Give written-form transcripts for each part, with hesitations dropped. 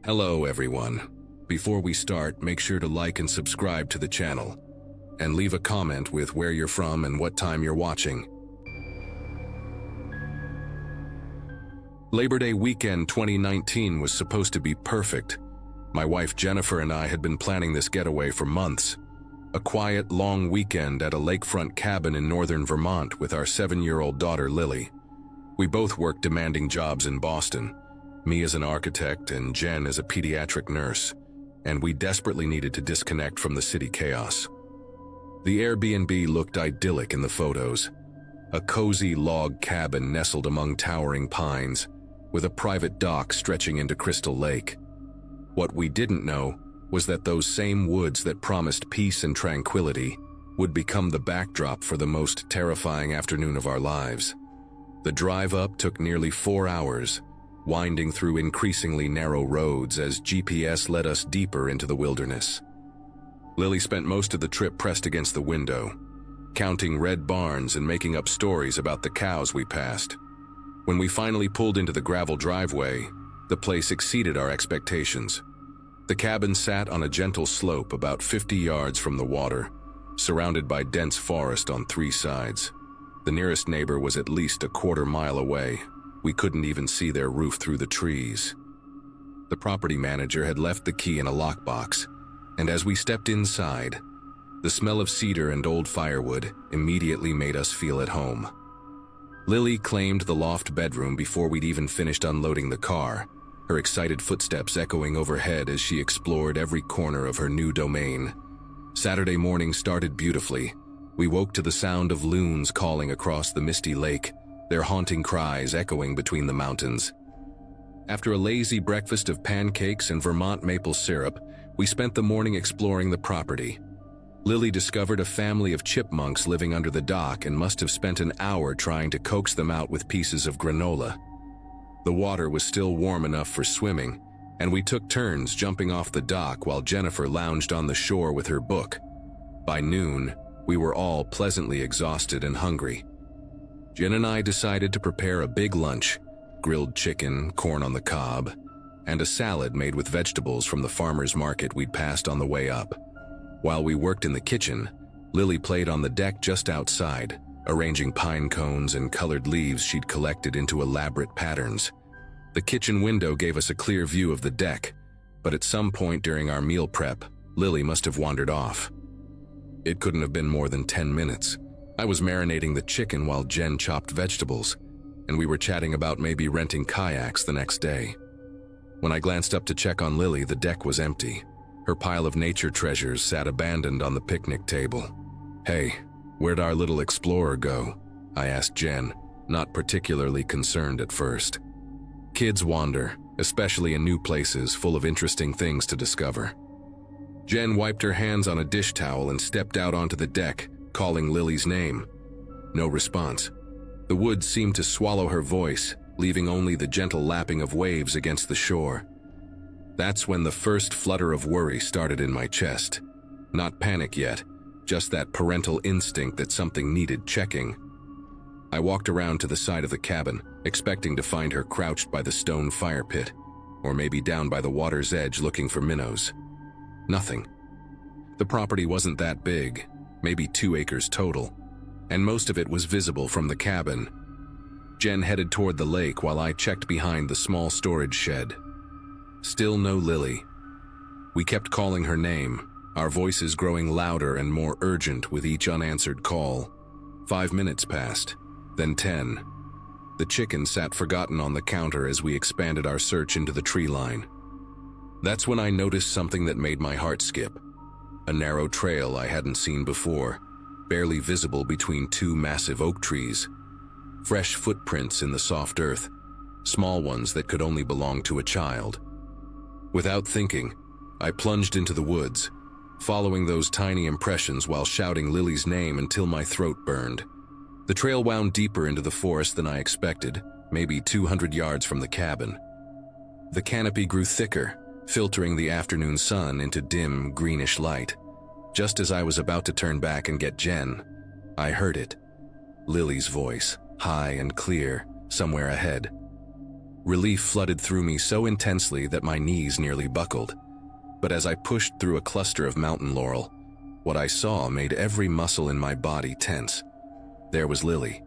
Hello everyone. Before we start, make sure to like and subscribe to the channel, and leave a comment with where you're from and what time you're watching. Labor Day weekend 2019 was supposed to be perfect. My wife Jennifer and I had been planning this getaway for months. A quiet, long weekend at a lakefront cabin in northern Vermont with our 7-year-old daughter Lily. We both worked demanding jobs in Boston, me as an architect and Jen as a pediatric nurse, and we desperately needed to disconnect from the city chaos. The Airbnb looked idyllic in the photos. A cozy log cabin nestled among towering pines, with a private dock stretching into Crystal Lake. What we didn't know was that those same woods that promised peace and tranquility would become the backdrop for the most terrifying afternoon of our lives. The drive up took nearly 4 hours, winding through increasingly narrow roads as GPS led us deeper into the wilderness. Lily spent most of the trip pressed against the window, counting red barns and making up stories about the cows we passed. When we finally pulled into the gravel driveway, the place exceeded our expectations. The cabin sat on a gentle slope about 50 yards from the water, surrounded by dense forest on 3 sides. The nearest neighbor was at least a quarter-mile away. We couldn't even see their roof through the trees. The property manager had left the key in a lockbox, and as we stepped inside, the smell of cedar and old firewood immediately made us feel at home. Lily claimed the loft bedroom before we'd even finished unloading the car, her excited footsteps echoing overhead as she explored every corner of her new domain. Saturday morning started beautifully. We woke to the sound of loons calling across the misty lake, their haunting cries echoing between the mountains. After a lazy breakfast of pancakes and Vermont maple syrup, we spent the morning exploring the property. Lily discovered a family of chipmunks living under the dock and must have spent an hour trying to coax them out with pieces of granola. The water was still warm enough for swimming, and we took turns jumping off the dock while Jennifer lounged on the shore with her book. By noon, we were all pleasantly exhausted and hungry. Jen and I decided to prepare a big lunch: grilled chicken, corn on the cob, and a salad made with vegetables from the farmer's market we'd passed on the way up. While we worked in the kitchen, Lily played on the deck just outside, arranging pine cones and colored leaves she'd collected into elaborate patterns. The kitchen window gave us a clear view of the deck, but at some point during our meal prep, Lily must have wandered off. It couldn't have been more than 10 minutes. I was marinating the chicken while Jen chopped vegetables, and we were chatting about maybe renting kayaks the next day. When I glanced up to check on Lily, the deck was empty. Her pile of nature treasures sat abandoned on the picnic table. "Hey, where'd our little explorer go?" I asked Jen, not particularly concerned at first. Kids wander, especially in new places full of interesting things to discover. Jen wiped her hands on a dish towel and stepped out onto the deck, calling Lily's name. No response. The woods seemed to swallow her voice, leaving only the gentle lapping of waves against the shore. That's when the first flutter of worry started in my chest. Not panic yet, just that parental instinct that something needed checking. I walked around to the side of the cabin, expecting to find her crouched by the stone fire pit, or maybe down by the water's edge looking for minnows. Nothing. The property wasn't that big, maybe 2 acres total, and most of it was visible from the cabin. Jen headed toward the lake while I checked behind the small storage shed. Still no Lily. We kept calling her name, our voices growing louder and more urgent with each unanswered call. 5 minutes passed, then 10. The chicken sat forgotten on the counter as we expanded our search into the tree line. That's when I noticed something that made my heart skip. A narrow trail I hadn't seen before, barely visible between 2 massive oak trees. Fresh footprints in the soft earth, small ones that could only belong to a child. Without thinking, I plunged into the woods, following those tiny impressions while shouting Lily's name until my throat burned. The trail wound deeper into the forest than I expected, maybe 200 yards from the cabin. The canopy grew thicker, filtering the afternoon sun into dim, greenish light. Just as I was about to turn back and get Jen, I heard it. Lily's voice, high and clear, somewhere ahead. Relief flooded through me so intensely that my knees nearly buckled. But as I pushed through a cluster of mountain laurel, what I saw made every muscle in my body tense. There was Lily,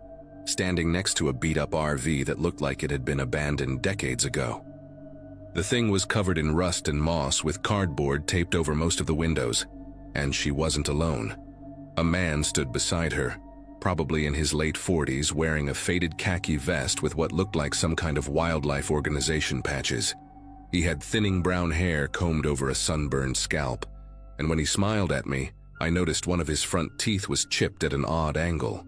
standing next to a beat-up RV that looked like it had been abandoned decades ago. The thing was covered in rust and moss with cardboard taped over most of the windows, and she wasn't alone. A man stood beside her, probably in his late 40s, wearing a faded khaki vest with what looked like some kind of wildlife organization patches. He had thinning brown hair combed over a sunburned scalp, and when he smiled at me, I noticed one of his front teeth was chipped at an odd angle.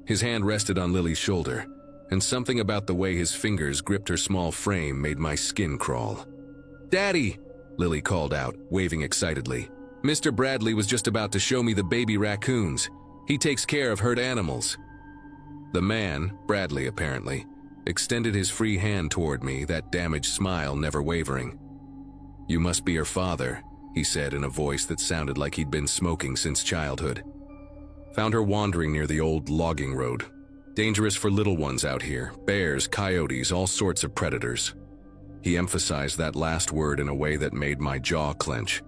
His hand rested on Lily's shoulder, and something about the way his fingers gripped her small frame made my skin crawl. "Daddy!" Lily called out, waving excitedly. "Mr. Bradley was just about to show me the baby raccoons. He takes care of hurt animals." The man, Bradley apparently, extended his free hand toward me, that damaged smile never wavering. "You must be her father," he said in a voice that sounded like he'd been smoking since childhood. "Found her wandering near the old logging road. Dangerous for little ones out here, bears, coyotes, all sorts of predators." He emphasized that last word in a way that made my jaw clench.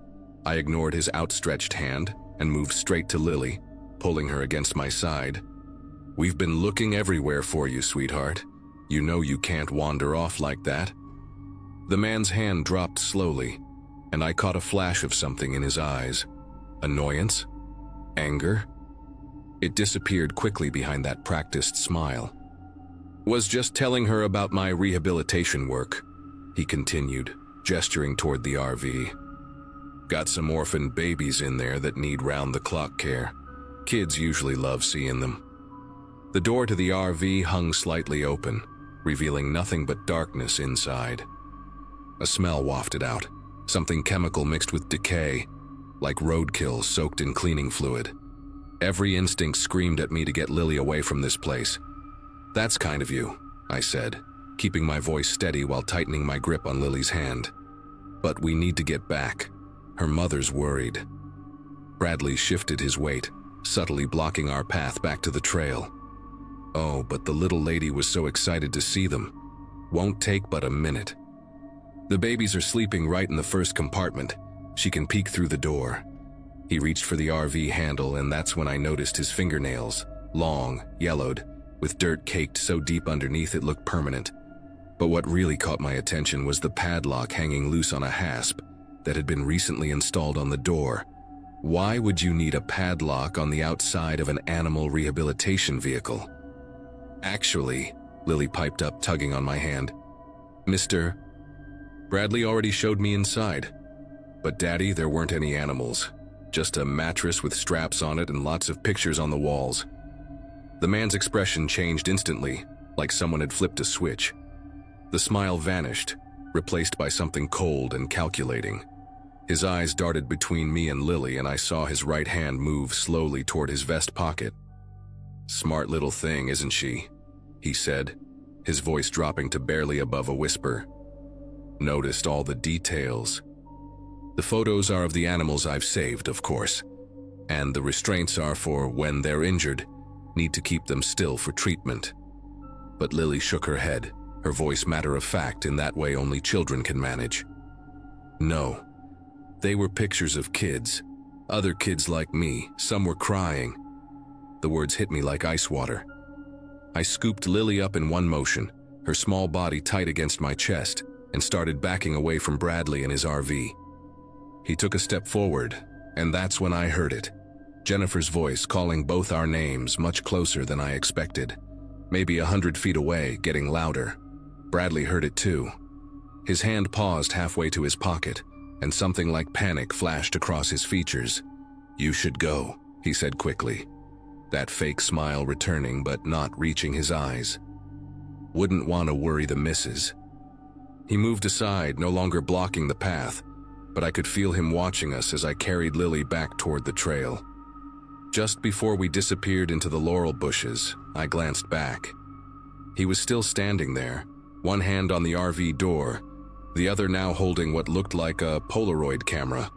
I ignored his outstretched hand and moved straight to Lily, pulling her against my side. "We've been looking everywhere for you, sweetheart. You know you can't wander off like that." The man's hand dropped slowly, and I caught a flash of something in his eyes. Annoyance? Anger? It disappeared quickly behind that practiced smile. "Was just telling her about my rehabilitation work," he continued, gesturing toward the RV. "Got some orphaned babies in there that need round-the-clock care. Kids usually love seeing them." The door to the RV hung slightly open, revealing nothing but darkness inside. A smell wafted out, something chemical mixed with decay, like roadkill soaked in cleaning fluid. Every instinct screamed at me to get Lily away from this place. "That's kind of you," I said, keeping my voice steady while tightening my grip on Lily's hand. "But we need to get back. Her mother's worried." Bradley shifted his weight, subtly blocking our path back to the trail. "Oh, but the little lady was so excited to see them. Won't take but a minute. The babies are sleeping right in the first compartment. She can peek through the door." He reached for the RV handle, and that's when I noticed his fingernails, long, yellowed, with dirt caked so deep underneath it looked permanent. But what really caught my attention was the padlock hanging loose on a hasp that had been recently installed on the door. Why would you need a padlock on the outside of an animal rehabilitation vehicle? "Actually," Lily piped up, tugging on my hand. "Mr. Bradley already showed me inside. But Daddy, there weren't any animals. Just a mattress with straps on it and lots of pictures on the walls." The man's expression changed instantly, like someone had flipped a switch. The smile vanished, replaced by something cold and calculating. His eyes darted between me and Lily, and I saw his right hand move slowly toward his vest pocket. "Smart little thing, isn't she?" he said, his voice dropping to barely above a whisper. "Noticed all the details. The photos are of the animals I've saved, of course, and the restraints are for when they're injured, need to keep them still for treatment." But Lily shook her head, her voice matter-of-fact in that way only children can manage. "No. They were pictures of kids. Other kids like me, some were crying." The words hit me like ice water. I scooped Lily up in one motion, her small body tight against my chest, and started backing away from Bradley and his RV. He took a step forward, and that's when I heard it. Jennifer's voice calling both our names much closer than I expected. Maybe 100 feet away, getting louder. Bradley heard it too. His hand paused halfway to his pocket, and something like panic flashed across his features. "You should go," he said quickly, that fake smile returning but not reaching his eyes. "Wouldn't want to worry the missus." He moved aside, no longer blocking the path, but I could feel him watching us as I carried Lily back toward the trail. Just before we disappeared into the laurel bushes, I glanced back. He was still standing there, one hand on the RV door, the other now holding what looked like a Polaroid camera.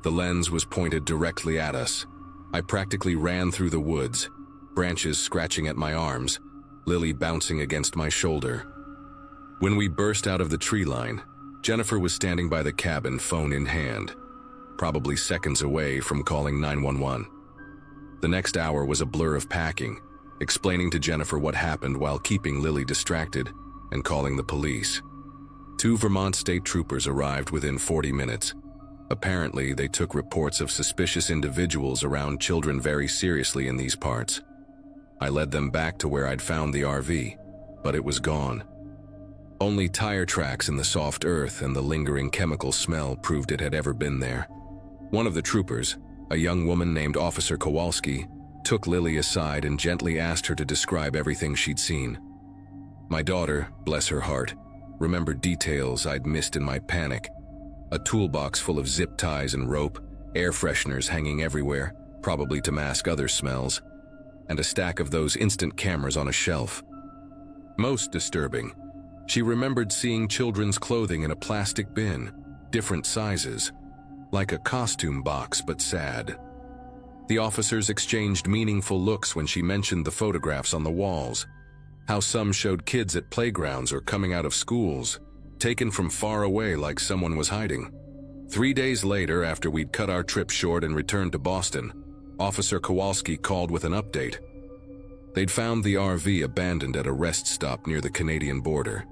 The lens was pointed directly at us. I practically ran through the woods, branches scratching at my arms, Lily bouncing against my shoulder. When we burst out of the tree line, Jennifer was standing by the cabin, phone in hand, probably seconds away from calling 911. The next hour was a blur of packing, explaining to Jennifer what happened while keeping Lily distracted, and calling the police. 2 Vermont state troopers arrived within 40 minutes. Apparently, they took reports of suspicious individuals around children very seriously in these parts. I led them back to where I'd found the RV, but it was gone. Only tire tracks in the soft earth and the lingering chemical smell proved it had ever been there. One of the troopers, a young woman named Officer Kowalski, took Lily aside and gently asked her to describe everything she'd seen. My daughter, bless her heart, remembered details I'd missed in my panic. A toolbox full of zip ties and rope, air fresheners hanging everywhere, probably to mask other smells, and a stack of those instant cameras on a shelf. Most disturbing, she remembered seeing children's clothing in a plastic bin, different sizes, like a costume box but sad. The officers exchanged meaningful looks when she mentioned the photographs on the walls, how some showed kids at playgrounds or coming out of schools, taken from far away like someone was hiding. 3 days later, after we'd cut our trip short and returned to Boston, Officer Kowalski called with an update. They'd found the RV abandoned at a rest stop near the Canadian border.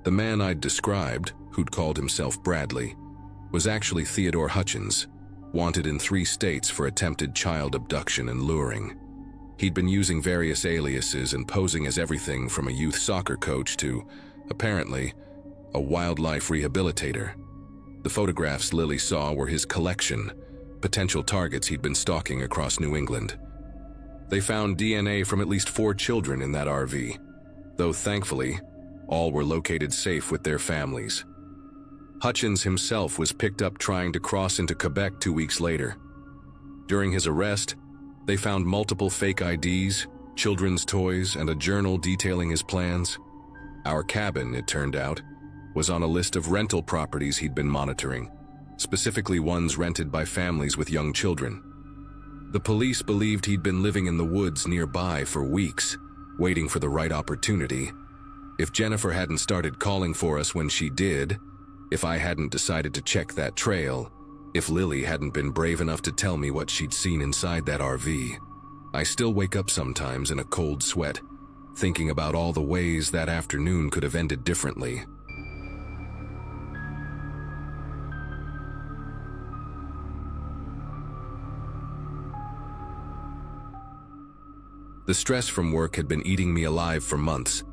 The man I'd described, who'd called himself Bradley, was actually Theodore Hutchins, wanted in 3 states for attempted child abduction and luring. He'd been using various aliases and posing as everything from a youth soccer coach to, apparently, a wildlife rehabilitator. The photographs Lily saw were his collection, potential targets he'd been stalking across New England. They found DNA from at least 4 children in that RV, though thankfully, all were located safe with their families. Hutchins himself was picked up trying to cross into Quebec 2 weeks later. During his arrest, they found multiple fake IDs, children's toys, and a journal detailing his plans. Our cabin, it turned out, was on a list of rental properties he'd been monitoring, specifically ones rented by families with young children. The police believed he'd been living in the woods nearby for weeks, waiting for the right opportunity. If Jennifer hadn't started calling for us when she did, if I hadn't decided to check that trail, if Lily hadn't been brave enough to tell me what she'd seen inside that RV, I still wake up sometimes in a cold sweat, thinking about all the ways that afternoon could have ended differently. The stress from work had been eating me alive for months,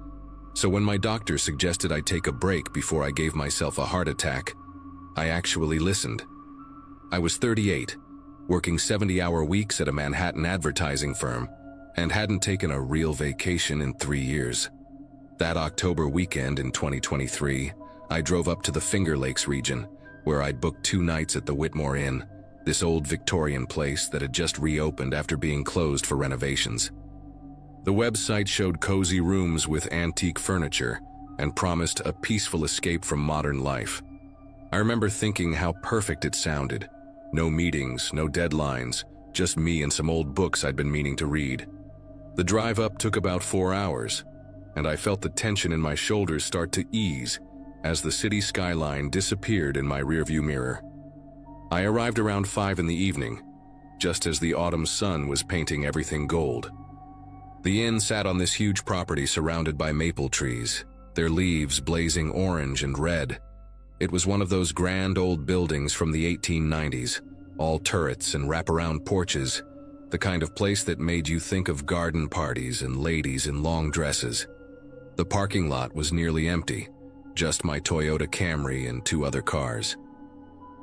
so when my doctor suggested I take a break before I gave myself a heart attack, I actually listened. I was 38, working 70-hour weeks at a Manhattan advertising firm, and hadn't taken a real vacation in 3 years. That October weekend in 2023, I drove up to the Finger Lakes region, where I'd booked 2 nights at the Whitmore Inn, this old Victorian place that had just reopened after being closed for renovations. The website showed cozy rooms with antique furniture and promised a peaceful escape from modern life. I remember thinking how perfect it sounded. No meetings, no deadlines, just me and some old books I'd been meaning to read. The drive up took about 4 hours, and I felt the tension in my shoulders start to ease as the city skyline disappeared in my rearview mirror. I arrived around 5 in the evening, just as the autumn sun was painting everything gold. The inn sat on this huge property surrounded by maple trees, their leaves blazing orange and red. It was one of those grand old buildings from the 1890s, all turrets and wraparound porches, the kind of place that made you think of garden parties and ladies in long dresses. The parking lot was nearly empty, just my Toyota Camry and 2 other cars.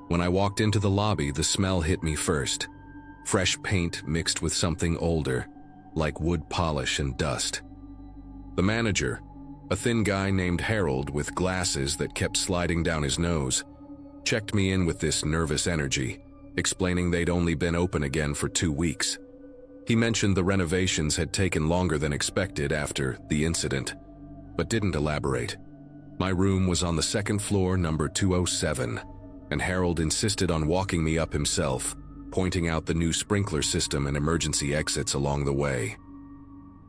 When I walked into the lobby, the smell hit me first. Fresh paint mixed with something older, like wood polish and dust. The manager, a thin guy named Harold with glasses that kept sliding down his nose, checked me in with this nervous energy, explaining they'd only been open again for 2 weeks. He mentioned the renovations had taken longer than expected after the incident, but didn't elaborate. My room was on the 2nd floor, number 207, and Harold insisted on walking me up himself, pointing out the new sprinkler system and emergency exits along the way.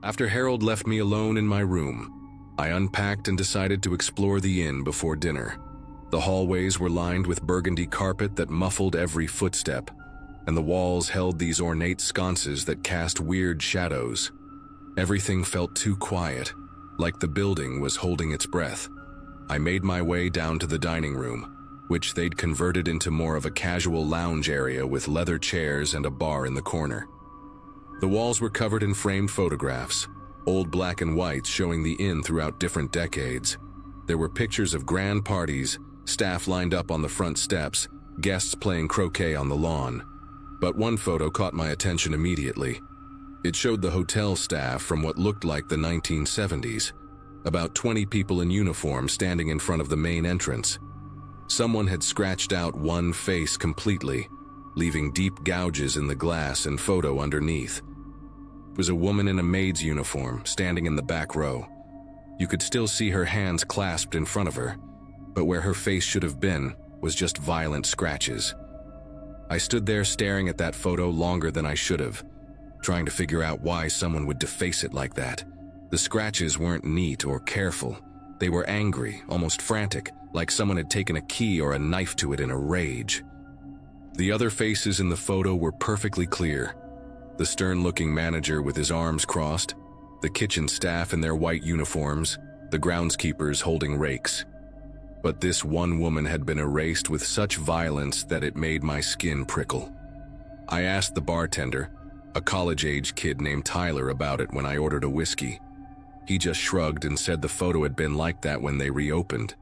After Harold left me alone in my room, I unpacked and decided to explore the inn before dinner. The hallways were lined with burgundy carpet that muffled every footstep, and the walls held these ornate sconces that cast weird shadows. Everything felt too quiet, like the building was holding its breath. I made my way down to the dining room, which they'd converted into more of a casual lounge area with leather chairs and a bar in the corner. The walls were covered in framed photographs, old black and whites showing the inn throughout different decades. There were pictures of grand parties, staff lined up on the front steps, guests playing croquet on the lawn. But one photo caught my attention immediately. It showed the hotel staff from what looked like the 1970s, about 20 people in uniform standing in front of the main entrance. Someone had scratched out one face completely, leaving deep gouges in the glass and photo underneath. It was a woman in a maid's uniform standing in the back row. You could still see her hands clasped in front of her, but where her face should have been was just violent scratches. I stood there staring at that photo longer than I should have, trying to figure out why someone would deface it like that. The scratches weren't neat or careful. They were angry, almost frantic, like someone had taken a key or a knife to it in a rage. The other faces in the photo were perfectly clear. The stern-looking manager with his arms crossed, the kitchen staff in their white uniforms, the groundskeepers holding rakes. But this one woman had been erased with such violence that it made my skin prickle. I asked the bartender, a college-age kid named Tyler, about it when I ordered a whiskey. He just shrugged and said the photo had been like that when they reopened,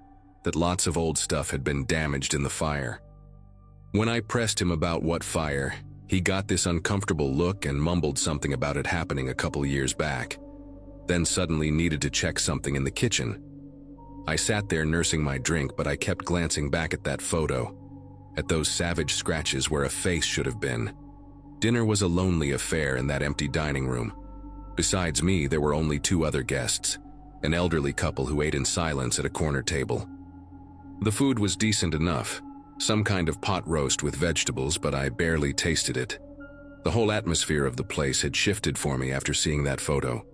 that lots of old stuff had been damaged in the fire. When I pressed him about what fire, he got this uncomfortable look and mumbled something about it happening a couple years back, then suddenly needed to check something in the kitchen. I sat there nursing my drink, but I kept glancing back at that photo, at those savage scratches where a face should have been. Dinner was a lonely affair in that empty dining room. Besides me, there were only two other guests, an elderly couple who ate in silence at a corner table. The food was decent enough, some kind of pot roast with vegetables, but I barely tasted it. The whole atmosphere of the place had shifted for me after seeing that photo.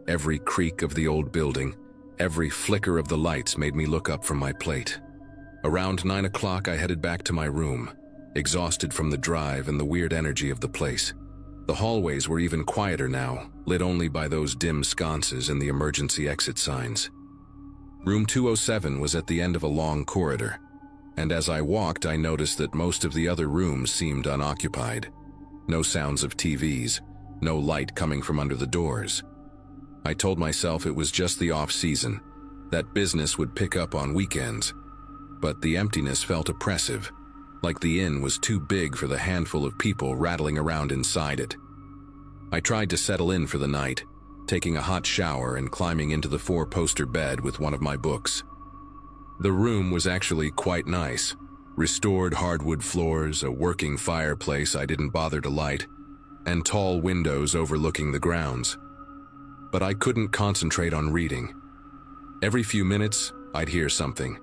Every creak of the old building, every flicker of the lights made me look up from my plate. Around 9 o'clock, I headed back to my room, exhausted from the drive and the weird energy of the place. The hallways were even quieter now, lit only by those dim sconces and the emergency exit signs. Room 207 was at the end of a long corridor, and as I walked, I noticed that most of the other rooms seemed unoccupied. No sounds of TVs, no light coming from under the doors. I told myself it was just the off-season, that business would pick up on weekends. But the emptiness felt oppressive, like the inn was too big for the handful of people rattling around inside it. I tried to settle in for the night, taking a hot shower and climbing into the 4-poster bed with one of my books. The room was actually quite nice. Restored hardwood floors, a working fireplace I didn't bother to light, and tall windows overlooking the grounds. But I couldn't concentrate on reading. Every few minutes, I'd hear something.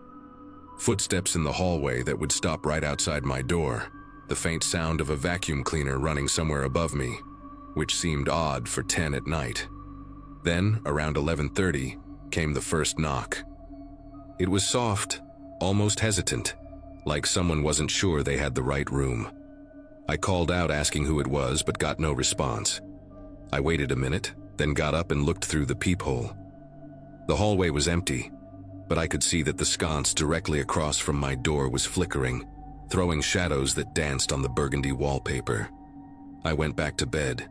Footsteps in the hallway that would stop right outside my door, the faint sound of a vacuum cleaner running somewhere above me, which seemed odd for 10 at night. Then, around 11:30, came the first knock. It was soft, almost hesitant, like someone wasn't sure they had the right room. I called out asking who it was, but got no response. I waited a minute, then got up and looked through the peephole. The hallway was empty, but I could see that the sconce directly across from my door was flickering, throwing shadows that danced on the burgundy wallpaper. I went back to bed,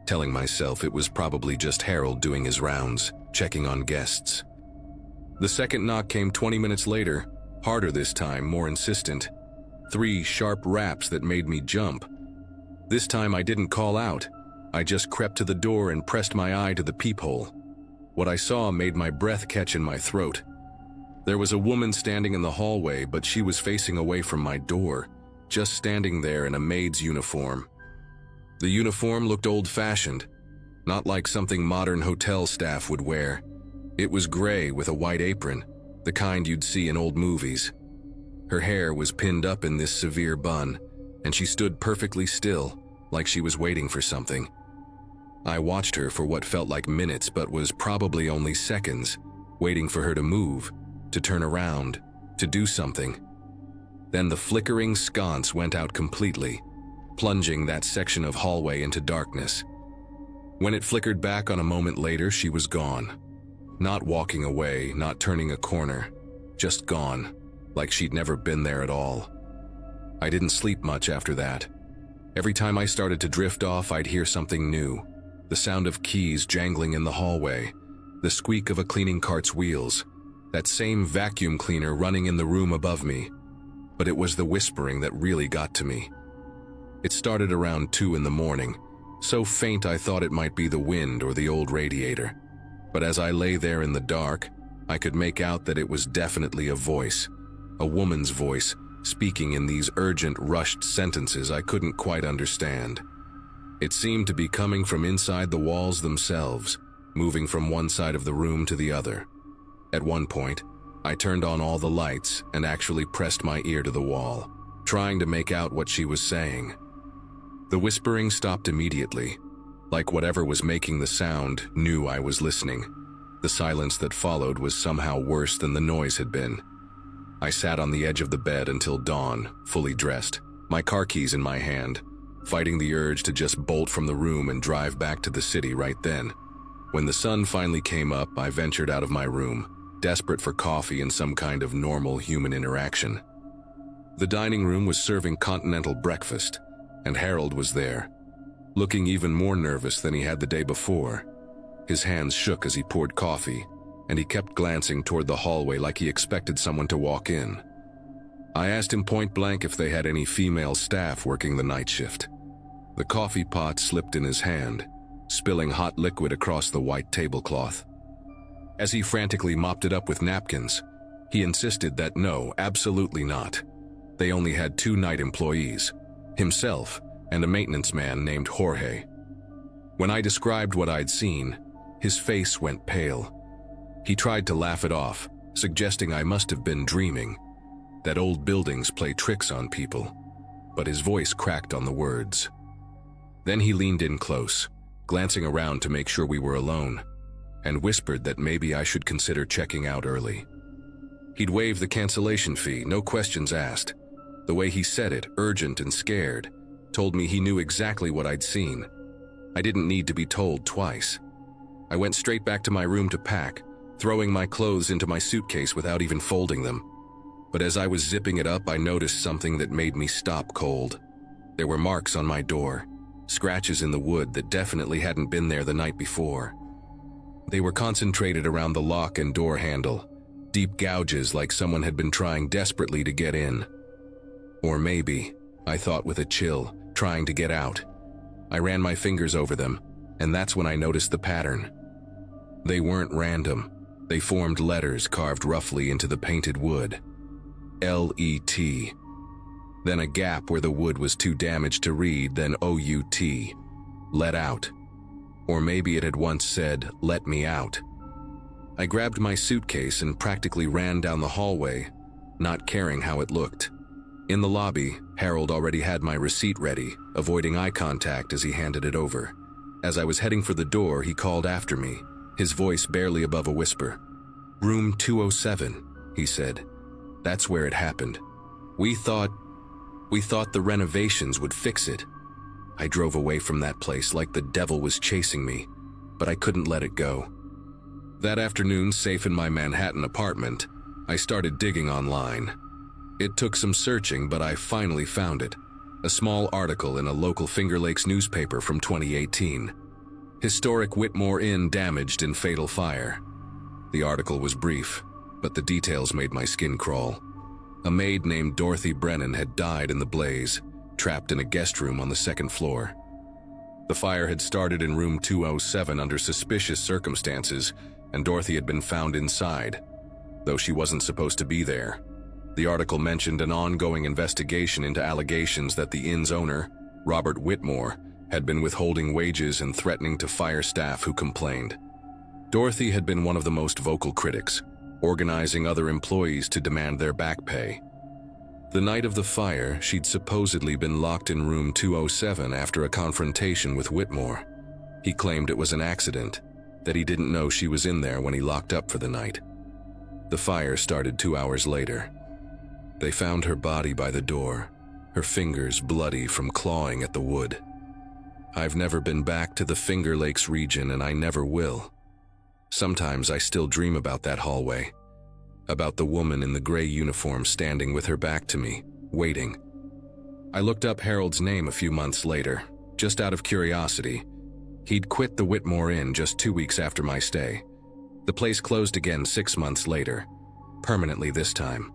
telling myself it was probably just Harold doing his rounds, checking on guests. The second knock came 20 minutes later, harder this time, more insistent. 3 sharp raps that made me jump. This time I didn't call out. I just crept to the door and pressed my eye to the peephole. What I saw made my breath catch in my throat. There was a woman standing in the hallway, but she was facing away from my door, just standing there in a maid's uniform. The uniform looked old-fashioned, not like something modern hotel staff would wear. It was gray with a white apron, the kind you'd see in old movies. Her hair was pinned up in this severe bun, and she stood perfectly still, like she was waiting for something. I watched her for what felt like minutes but was probably only seconds, waiting for her to move, to turn around, to do something. Then the flickering sconce went out completely, plunging that section of hallway into darkness. When it flickered back on a moment later, she was gone. Not walking away, not turning a corner, just gone, like she'd never been there at all. I didn't sleep much after that. Every time I started to drift off, I'd hear something new. The sound of keys jangling in the hallway, the squeak of a cleaning cart's wheels, that same vacuum cleaner running in the room above me. But it was the whispering that really got to me. It started around 2 in the morning, so faint I thought it might be the wind or the old radiator. But as I lay there in the dark, I could make out that it was definitely a voice, a woman's voice, speaking in these urgent, rushed sentences I couldn't quite understand. It seemed to be coming from inside the walls themselves, moving from one side of the room to the other. At one point, I turned on all the lights and actually pressed my ear to the wall, trying to make out what she was saying. The whispering stopped immediately, like whatever was making the sound knew I was listening. The silence that followed was somehow worse than the noise had been. I sat on the edge of the bed until dawn, fully dressed, my car keys in my hand, fighting the urge to just bolt from the room and drive back to the city right then. When the sun finally came up, I ventured out of my room, desperate for coffee and some kind of normal human interaction. The dining room was serving continental breakfast, and Harold was there, looking even more nervous than he had the day before. His hands shook as he poured coffee, and he kept glancing toward the hallway like he expected someone to walk in. I asked him point blank if they had any female staff working the night shift. The coffee pot slipped in his hand, spilling hot liquid across the white tablecloth. As he frantically mopped it up with napkins, he insisted that no, absolutely not. They only had 2 night employees, himself and a maintenance man named Jorge. When I described what I'd seen, his face went pale. He tried to laugh it off, suggesting I must have been dreaming, that old buildings play tricks on people, but his voice cracked on the words. Then he leaned in close, glancing around to make sure we were alone, and whispered that maybe I should consider checking out early. He'd waive the cancellation fee, no questions asked. The way he said it, urgent and scared, told me he knew exactly what I'd seen. I didn't need to be told twice. I went straight back to my room to pack, throwing my clothes into my suitcase without even folding them. But as I was zipping it up, I noticed something that made me stop cold. There were marks on my door, scratches in the wood that definitely hadn't been there the night before. They were concentrated around the lock and door handle, deep gouges like someone had been trying desperately to get in. Or maybe, I thought with a chill, trying to get out. I ran my fingers over them, and that's when I noticed the pattern. They weren't random. They formed letters carved roughly into the painted wood. L-E-T. Then a gap where the wood was too damaged to read, then O-U-T. Let out. Or maybe it had once said, let me out. I grabbed my suitcase and practically ran down the hallway, not caring how it looked. In the lobby, Harold already had my receipt ready, avoiding eye contact as he handed it over. As I was heading for the door, he called after me, his voice barely above a whisper. Room 207, he said. That's where it happened. We thought the renovations would fix it. I drove away from that place like the devil was chasing me, but I couldn't let it go. That afternoon, safe in my Manhattan apartment, I started digging online. It took some searching, but I finally found it. A small article in a local Finger Lakes newspaper from 2018. Historic Whitmore Inn damaged in fatal fire. The article was brief, but the details made my skin crawl. A maid named Dorothy Brennan had died in the blaze, trapped in a guest room on the 2nd floor. The fire had started in room 207 under suspicious circumstances, and Dorothy had been found inside, though she wasn't supposed to be there. The article mentioned an ongoing investigation into allegations that the inn's owner, Robert Whitmore, had been withholding wages and threatening to fire staff who complained. Dorothy had been one of the most vocal critics, organizing other employees to demand their back pay. The night of the fire, she'd supposedly been locked in room 207 after a confrontation with Whitmore. He claimed it was an accident, that he didn't know she was in there when he locked up for the night. The fire started 2 hours later. They found her body by the door, her fingers bloody from clawing at the wood. I've never been back to the Finger Lakes region, and I never will. Sometimes I still dream about that hallway, about the woman in the gray uniform standing with her back to me, waiting. I looked up Harold's name a few months later, just out of curiosity. He'd quit the Whitmore Inn just 2 weeks after my stay. The place closed again 6 months later, permanently this time.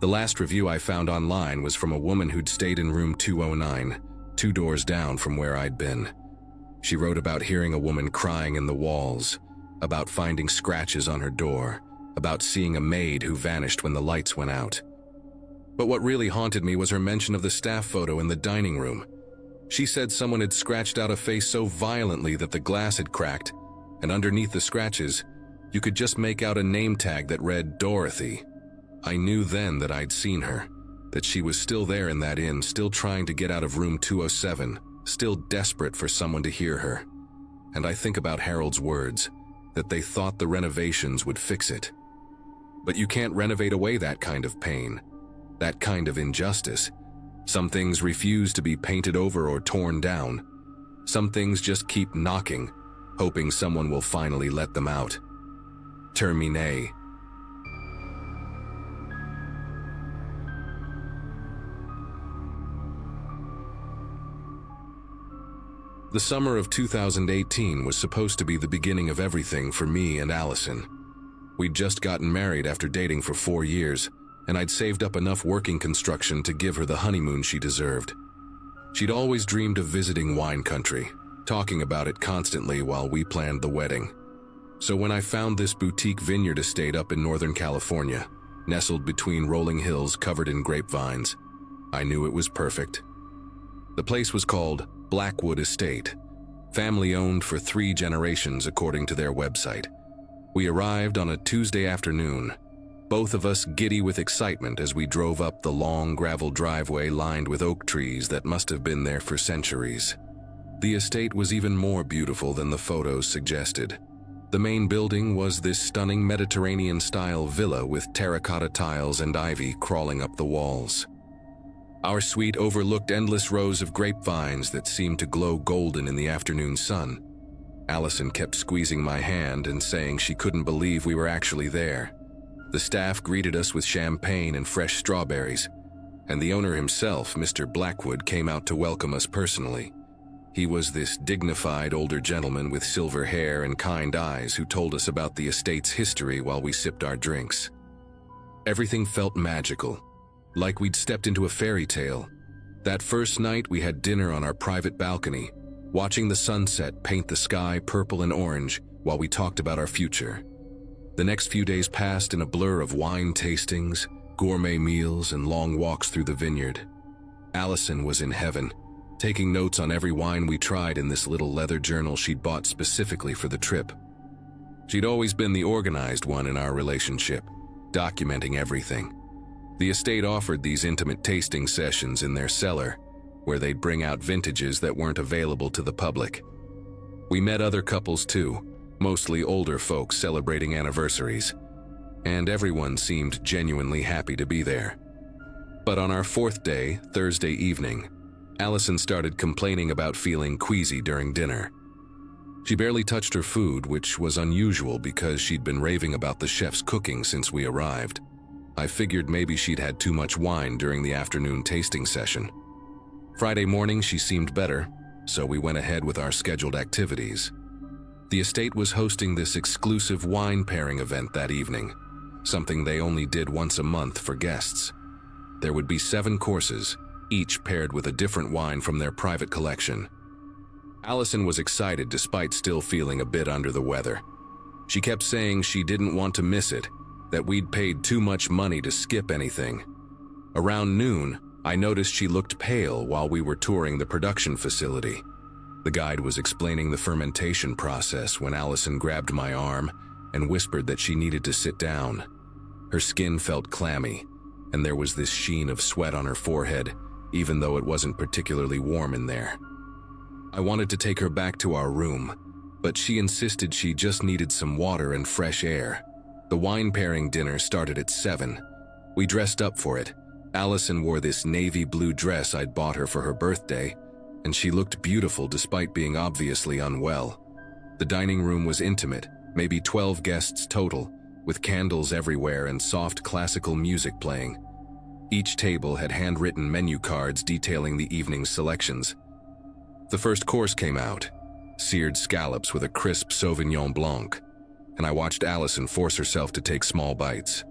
The last review I found online was from a woman who'd stayed in room 209, 2 doors down from where I'd been. She wrote about hearing a woman crying in the walls, about finding scratches on her door, about seeing a maid who vanished when the lights went out. But what really haunted me was her mention of the staff photo in the dining room. She said someone had scratched out a face so violently that the glass had cracked, and underneath the scratches, you could just make out a name tag that read Dorothy. I knew then that I'd seen her, that she was still there in that inn, still trying to get out of room 207, still desperate for someone to hear her. And I think about Harold's words, that they thought the renovations would fix it. But you can't renovate away that kind of pain, that kind of injustice. Some things refuse to be painted over or torn down. Some things just keep knocking, hoping someone will finally let them out. Termine. The summer of 2018 was supposed to be the beginning of everything for me and Allison. We'd just gotten married after dating for 4 years, and I'd saved up enough working construction to give her the honeymoon she deserved. She'd always dreamed of visiting wine country, talking about it constantly while we planned the wedding. So when I found this boutique vineyard estate up in Northern California, nestled between rolling hills covered in grapevines, I knew it was perfect. The place was called Blackwood Estate, family-owned for 3 generations according to their website. We arrived on a Tuesday afternoon, both of us giddy with excitement as we drove up the long gravel driveway lined with oak trees that must have been there for centuries. The estate was even more beautiful than the photos suggested. The main building was this stunning Mediterranean-style villa with terracotta tiles and ivy crawling up the walls. Our suite overlooked endless rows of grapevines that seemed to glow golden in the afternoon sun. Allison kept squeezing my hand and saying she couldn't believe we were actually there. The staff greeted us with champagne and fresh strawberries, and the owner himself, Mr. Blackwood, came out to welcome us personally. He was this dignified older gentleman with silver hair and kind eyes who told us about the estate's history while we sipped our drinks. Everything felt magical, like we'd stepped into a fairy tale. That first night we had dinner on our private balcony, watching the sunset paint the sky purple and orange while we talked about our future. The next few days passed in a blur of wine tastings, gourmet meals, and long walks through the vineyard. Allison was in heaven, taking notes on every wine we tried in this little leather journal she'd bought specifically for the trip. She'd always been the organized one in our relationship, documenting everything. The estate offered these intimate tasting sessions in their cellar, where they'd bring out vintages that weren't available to the public. We met other couples too, mostly older folks celebrating anniversaries, and everyone seemed genuinely happy to be there. But on our 4th day, Thursday evening, Allison started complaining about feeling queasy during dinner. She barely touched her food, which was unusual because she'd been raving about the chef's cooking since we arrived. I figured maybe she'd had too much wine during the afternoon tasting session. Friday morning she seemed better, so we went ahead with our scheduled activities. The estate was hosting this exclusive wine pairing event that evening, something they only did once a month for guests. There would be 7 courses, each paired with a different wine from their private collection. Allison was excited despite still feeling a bit under the weather. She kept saying she didn't want to miss it, that we'd paid too much money to skip anything. Around noon, I noticed she looked pale while we were touring the production facility. The guide was explaining the fermentation process when Allison grabbed my arm and whispered that she needed to sit down. Her skin felt clammy, and there was this sheen of sweat on her forehead, even though it wasn't particularly warm in there. I wanted to take her back to our room, but she insisted she just needed some water and fresh air. The wine pairing dinner started at 7. We dressed up for it. Allison wore this navy blue dress I'd bought her for her birthday, and she looked beautiful despite being obviously unwell. The dining room was intimate, maybe 12 guests total, with candles everywhere and soft classical music playing. Each table had handwritten menu cards detailing the evening's selections. The first course came out, seared scallops with a crisp Sauvignon Blanc, and I watched Allison force herself to take small bites.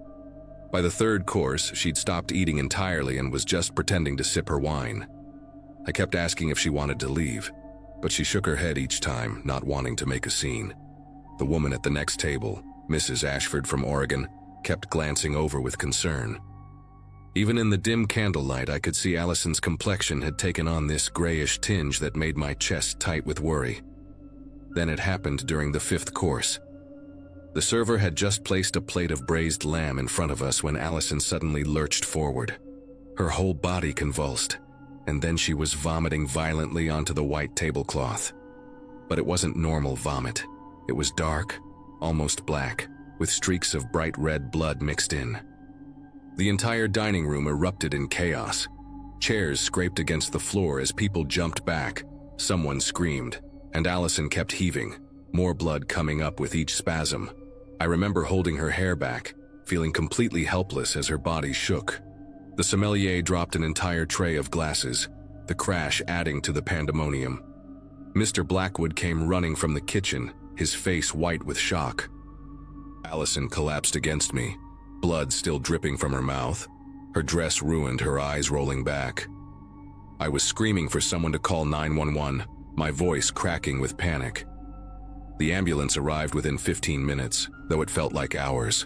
By the third course, she'd stopped eating entirely and was just pretending to sip her wine. I kept asking if she wanted to leave, but she shook her head each time, not wanting to make a scene. The woman at the next table, Mrs. Ashford from Oregon, kept glancing over with concern. Even in the dim candlelight, I could see Allison's complexion had taken on this grayish tinge that made my chest tight with worry. Then it happened during the 5th course. The server had just placed a plate of braised lamb in front of us when Allison suddenly lurched forward. Her whole body convulsed, and then she was vomiting violently onto the white tablecloth. But it wasn't normal vomit. It was dark, almost black, with streaks of bright red blood mixed in. The entire dining room erupted in chaos. Chairs scraped against the floor as people jumped back. Someone screamed, and Allison kept heaving, more blood coming up with each spasm. I remember holding her hair back, feeling completely helpless as her body shook. The sommelier dropped an entire tray of glasses, the crash adding to the pandemonium. Mr. Blackwood came running from the kitchen, his face white with shock. Allison collapsed against me, blood still dripping from her mouth, her dress ruined, her eyes rolling back. I was screaming for someone to call 911, my voice cracking with panic. The ambulance arrived within 15 minutes, though it felt like hours.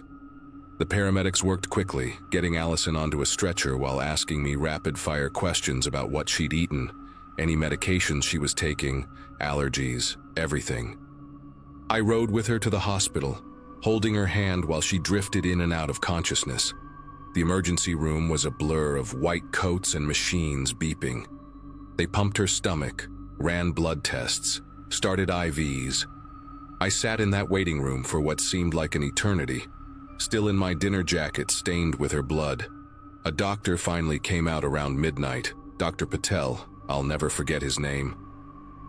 The paramedics worked quickly, getting Allison onto a stretcher while asking me rapid-fire questions about what she'd eaten, any medications she was taking, allergies, everything. I rode with her to the hospital, holding her hand while she drifted in and out of consciousness. The emergency room was a blur of white coats and machines beeping. They pumped her stomach, ran blood tests, started IVs. I sat in that waiting room for what seemed like an eternity, still in my dinner jacket stained with her blood. A doctor finally came out around midnight, Dr. Patel, I'll never forget his name,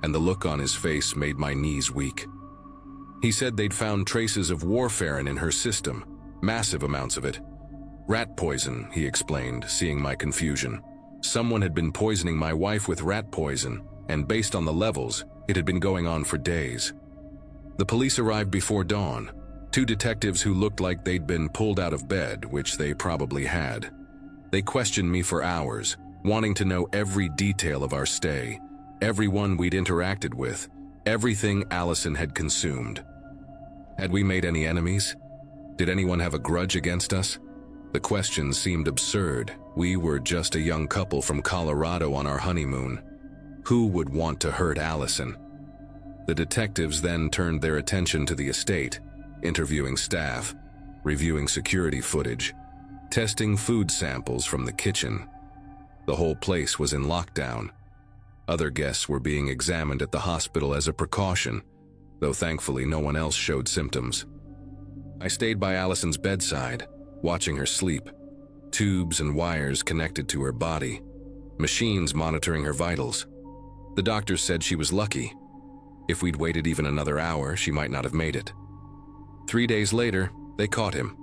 and the look on his face made my knees weak. He said they'd found traces of warfarin in her system, massive amounts of it. Rat poison, he explained, seeing my confusion. Someone had been poisoning my wife with rat poison, and based on the levels, it had been going on for days. The police arrived before dawn, 2 detectives who looked like they'd been pulled out of bed, which they probably had. They questioned me for hours, wanting to know every detail of our stay, everyone we'd interacted with, everything Allison had consumed. Had we made any enemies? Did anyone have a grudge against us? The questions seemed absurd. We were just a young couple from Colorado on our honeymoon. Who would want to hurt Allison? The detectives then turned their attention to the estate, interviewing staff, reviewing security footage, testing food samples from the kitchen. The whole place was in lockdown. Other guests were being examined at the hospital as a precaution, though thankfully no one else showed symptoms. I stayed by Allison's bedside, watching her sleep, tubes and wires connected to her body, machines monitoring her vitals. The doctor said she was lucky. If we'd waited even another hour, she might not have made it. 3 days later, they caught him.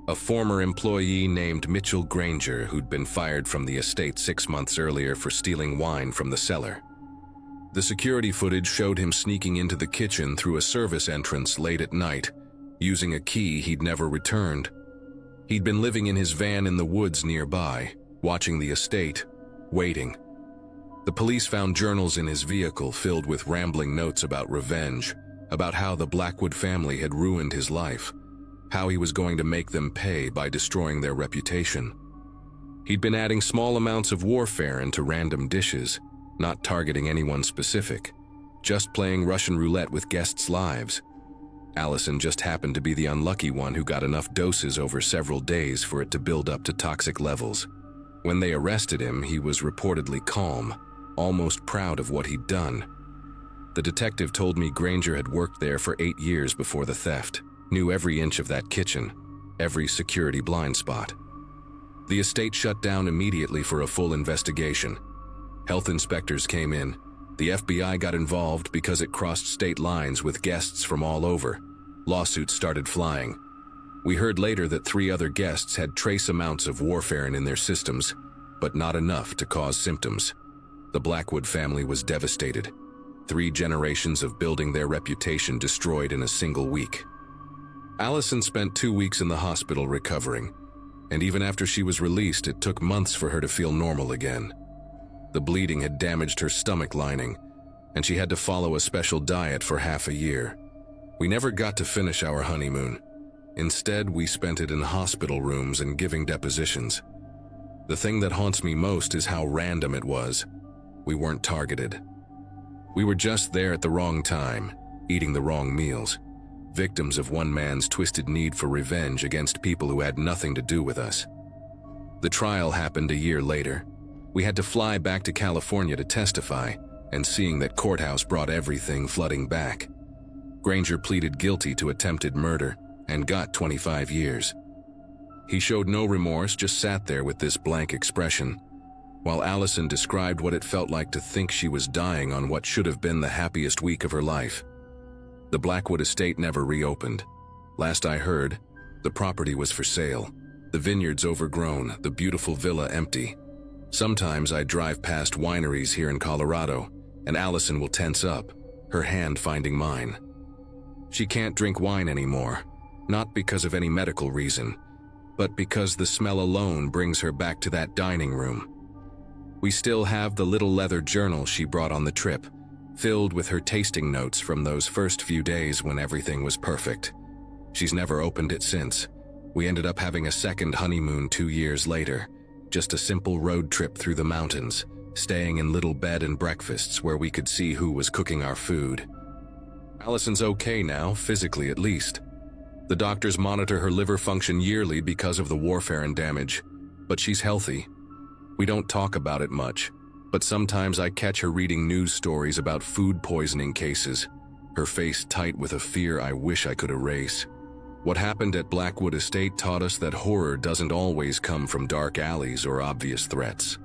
A former employee named Mitchell Granger who'd been fired from the estate 6 months earlier for stealing wine from the cellar. The security footage showed him sneaking into the kitchen through a service entrance late at night, using a key he'd never returned. He'd been living in his van in the woods nearby, watching the estate, waiting. The police found journals in his vehicle filled with rambling notes about revenge, about how the Blackwood family had ruined his life, how he was going to make them pay by destroying their reputation. He'd been adding small amounts of warfarin to random dishes, not targeting anyone specific, just playing Russian roulette with guests' lives. Allison just happened to be the unlucky one who got enough doses over several days for it to build up to toxic levels. When they arrested him, he was reportedly calm, almost proud of what he'd done. The detective told me Granger had worked there for 8 years before the theft, knew every inch of that kitchen, every security blind spot. The estate shut down immediately for a full investigation. Health inspectors came in. The FBI got involved because it crossed state lines with guests from all over. Lawsuits started flying. We heard later that 3 other guests had trace amounts of warfarin in their systems, but not enough to cause symptoms. The Blackwood family was devastated. 3 generations of building their reputation destroyed in a single week. Allison spent 2 weeks in the hospital recovering, and even after she was released, it took months for her to feel normal again. The bleeding had damaged her stomach lining, and she had to follow a special diet for half a year. We never got to finish our honeymoon. Instead, we spent it in hospital rooms and giving depositions. The thing that haunts me most is how random it was. We weren't targeted. We were just there at the wrong time, eating the wrong meals, victims of one man's twisted need for revenge against people who had nothing to do with us. The trial happened a year later. We had to fly back to California to testify, and seeing that courthouse brought everything flooding back. Granger pleaded guilty to attempted murder and got 25 years. He showed no remorse, just sat there with this blank expression, while Allison described what it felt like to think she was dying on what should have been the happiest week of her life. The Blackwood estate never reopened. Last I heard, the property was for sale, the vineyards overgrown, the beautiful villa empty. Sometimes I drive past wineries here in Colorado, and Allison will tense up, her hand finding mine. She can't drink wine anymore, not because of any medical reason, but because the smell alone brings her back to that dining room. We still have the little leather journal she brought on the trip, filled with her tasting notes from those first few days when everything was perfect. She's never opened it since. We ended up having a second honeymoon 2 years later, just a simple road trip through the mountains, staying in little bed and breakfasts where we could see who was cooking our food. Allison's okay now, physically at least. The doctors monitor her liver function yearly because of the warfarin damage, but she's healthy. We don't talk about it much, but sometimes I catch her reading news stories about food poisoning cases, her face tight with a fear I wish I could erase. What happened at Blackwood Estate taught us that horror doesn't always come from dark alleys or obvious threats.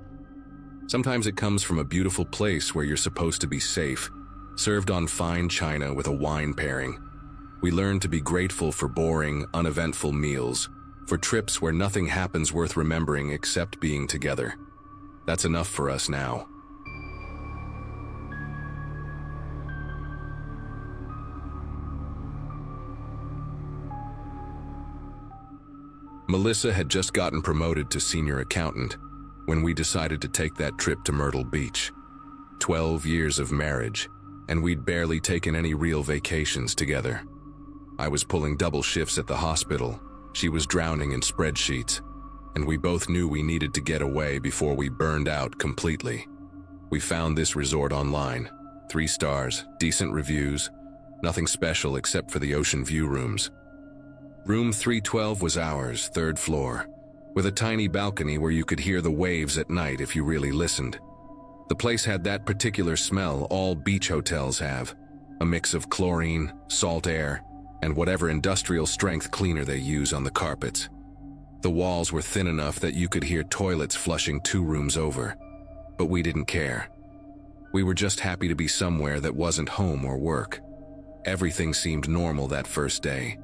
Sometimes it comes from a beautiful place where you're supposed to be safe, served on fine china with a wine pairing. We learn to be grateful for boring, uneventful meals, for trips where nothing happens worth remembering except being together. That's enough for us now. Melissa had just gotten promoted to senior accountant when we decided to take that trip to Myrtle Beach. 12 years of marriage, and we'd barely taken any real vacations together. I was pulling double shifts at the hospital, she was drowning in spreadsheets, and we both knew we needed to get away before we burned out completely. We found this resort online, 3 stars, decent reviews, nothing special except for the ocean view rooms. Room 312 was ours, 3rd floor, with a tiny balcony where you could hear the waves at night if you really listened. The place had that particular smell all beach hotels have, a mix of chlorine, salt air, and whatever industrial strength cleaner they use on the carpets. The walls were thin enough that you could hear toilets flushing 2 rooms over, but we didn't care. We were just happy to be somewhere that wasn't home or work. Everything seemed normal that first day.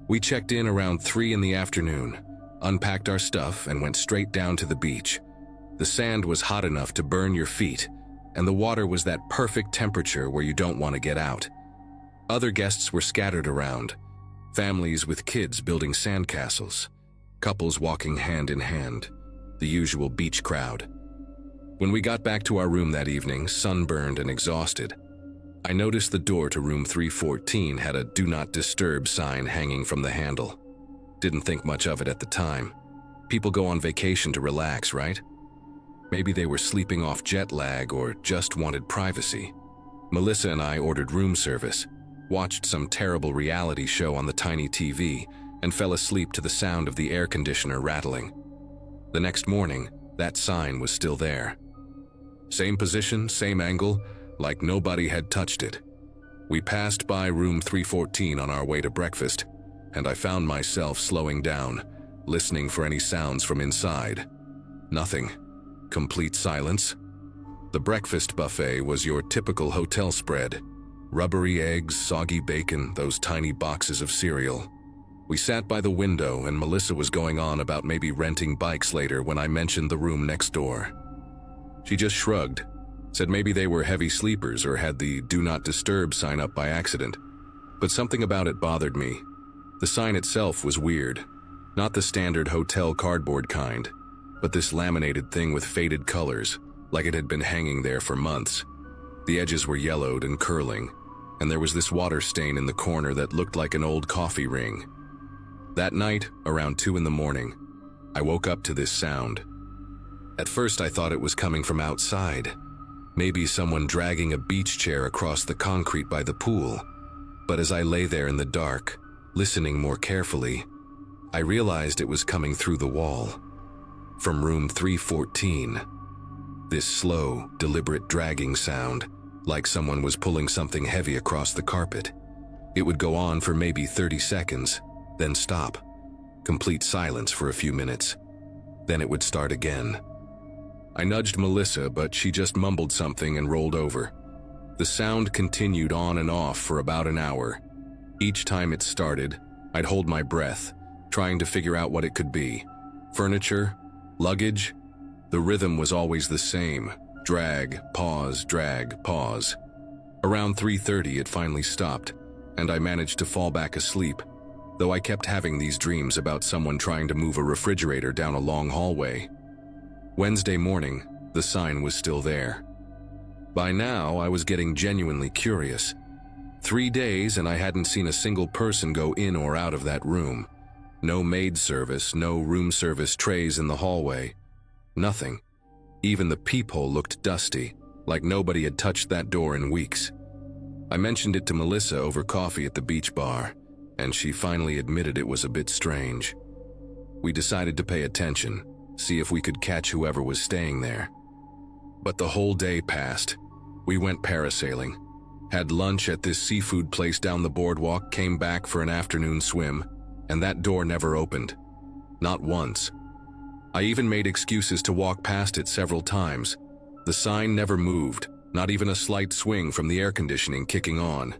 We checked in around 3 in the afternoon, unpacked our stuff, and went straight down to the beach. The sand was hot enough to burn your feet, and the water was that perfect temperature where you don't want to get out. Other guests were scattered around, families with kids building sandcastles, couples walking hand in hand, the usual beach crowd. When we got back to our room that evening, sunburned and exhausted, I noticed the door to room 314 had a "Do Not Disturb" sign hanging from the handle. Didn't think much of it at the time. People go on vacation to relax, right? Maybe they were sleeping off jet lag or just wanted privacy. Melissa and I ordered room service, watched some terrible reality show on the tiny TV, and fell asleep to the sound of the air conditioner rattling. The next morning, that sign was still there. Same position, same angle, like nobody had touched it. We passed by room 314 on our way to breakfast, and I found myself slowing down, listening for any sounds from inside. Nothing. Complete silence. The breakfast buffet was your typical hotel spread. Rubbery eggs, soggy bacon, those tiny boxes of cereal. We sat by the window and Melissa was going on about maybe renting bikes later when I mentioned the room next door. She just shrugged, said maybe they were heavy sleepers or had the "Do Not Disturb" sign up by accident. But something about it bothered me. The sign itself was weird. Not the standard hotel cardboard kind, but this laminated thing with faded colors, like it had been hanging there for months. The edges were yellowed and curling, and there was this water stain in the corner that looked like an old coffee ring. That night, around 2 a.m, I woke up to this sound. At first I thought it was coming from outside, maybe someone dragging a beach chair across the concrete by the pool. But as I lay there in the dark, listening more carefully, I realized it was coming through the wall. From room 314. This slow, deliberate dragging sound, like someone was pulling something heavy across the carpet. It would go on for maybe 30 seconds, then stop. Complete silence for a few minutes. Then it would start again. I nudged Melissa, but she just mumbled something and rolled over. The sound continued on and off for about an hour. Each time it started, I'd hold my breath, trying to figure out what it could be. Furniture? Luggage? The rhythm was always the same. Drag, pause, drag, pause. Around 3:30 it finally stopped, and I managed to fall back asleep, though I kept having these dreams about someone trying to move a refrigerator down a long hallway. Wednesday morning, the sign was still there. By now, I was getting genuinely curious. 3 days and I hadn't seen a single person go in or out of that room. No maid service, no room service trays in the hallway. Nothing. Even the peephole looked dusty, like nobody had touched that door in weeks. I mentioned it to Melissa over coffee at the beach bar, and she finally admitted it was a bit strange. We decided to pay attention, see if we could catch whoever was staying there. But the whole day passed. We went parasailing, had lunch at this seafood place down the boardwalk, came back for an afternoon swim, and that door never opened. Not once. I even made excuses to walk past it several times. The sign never moved, not even a slight swing from the air conditioning kicking on.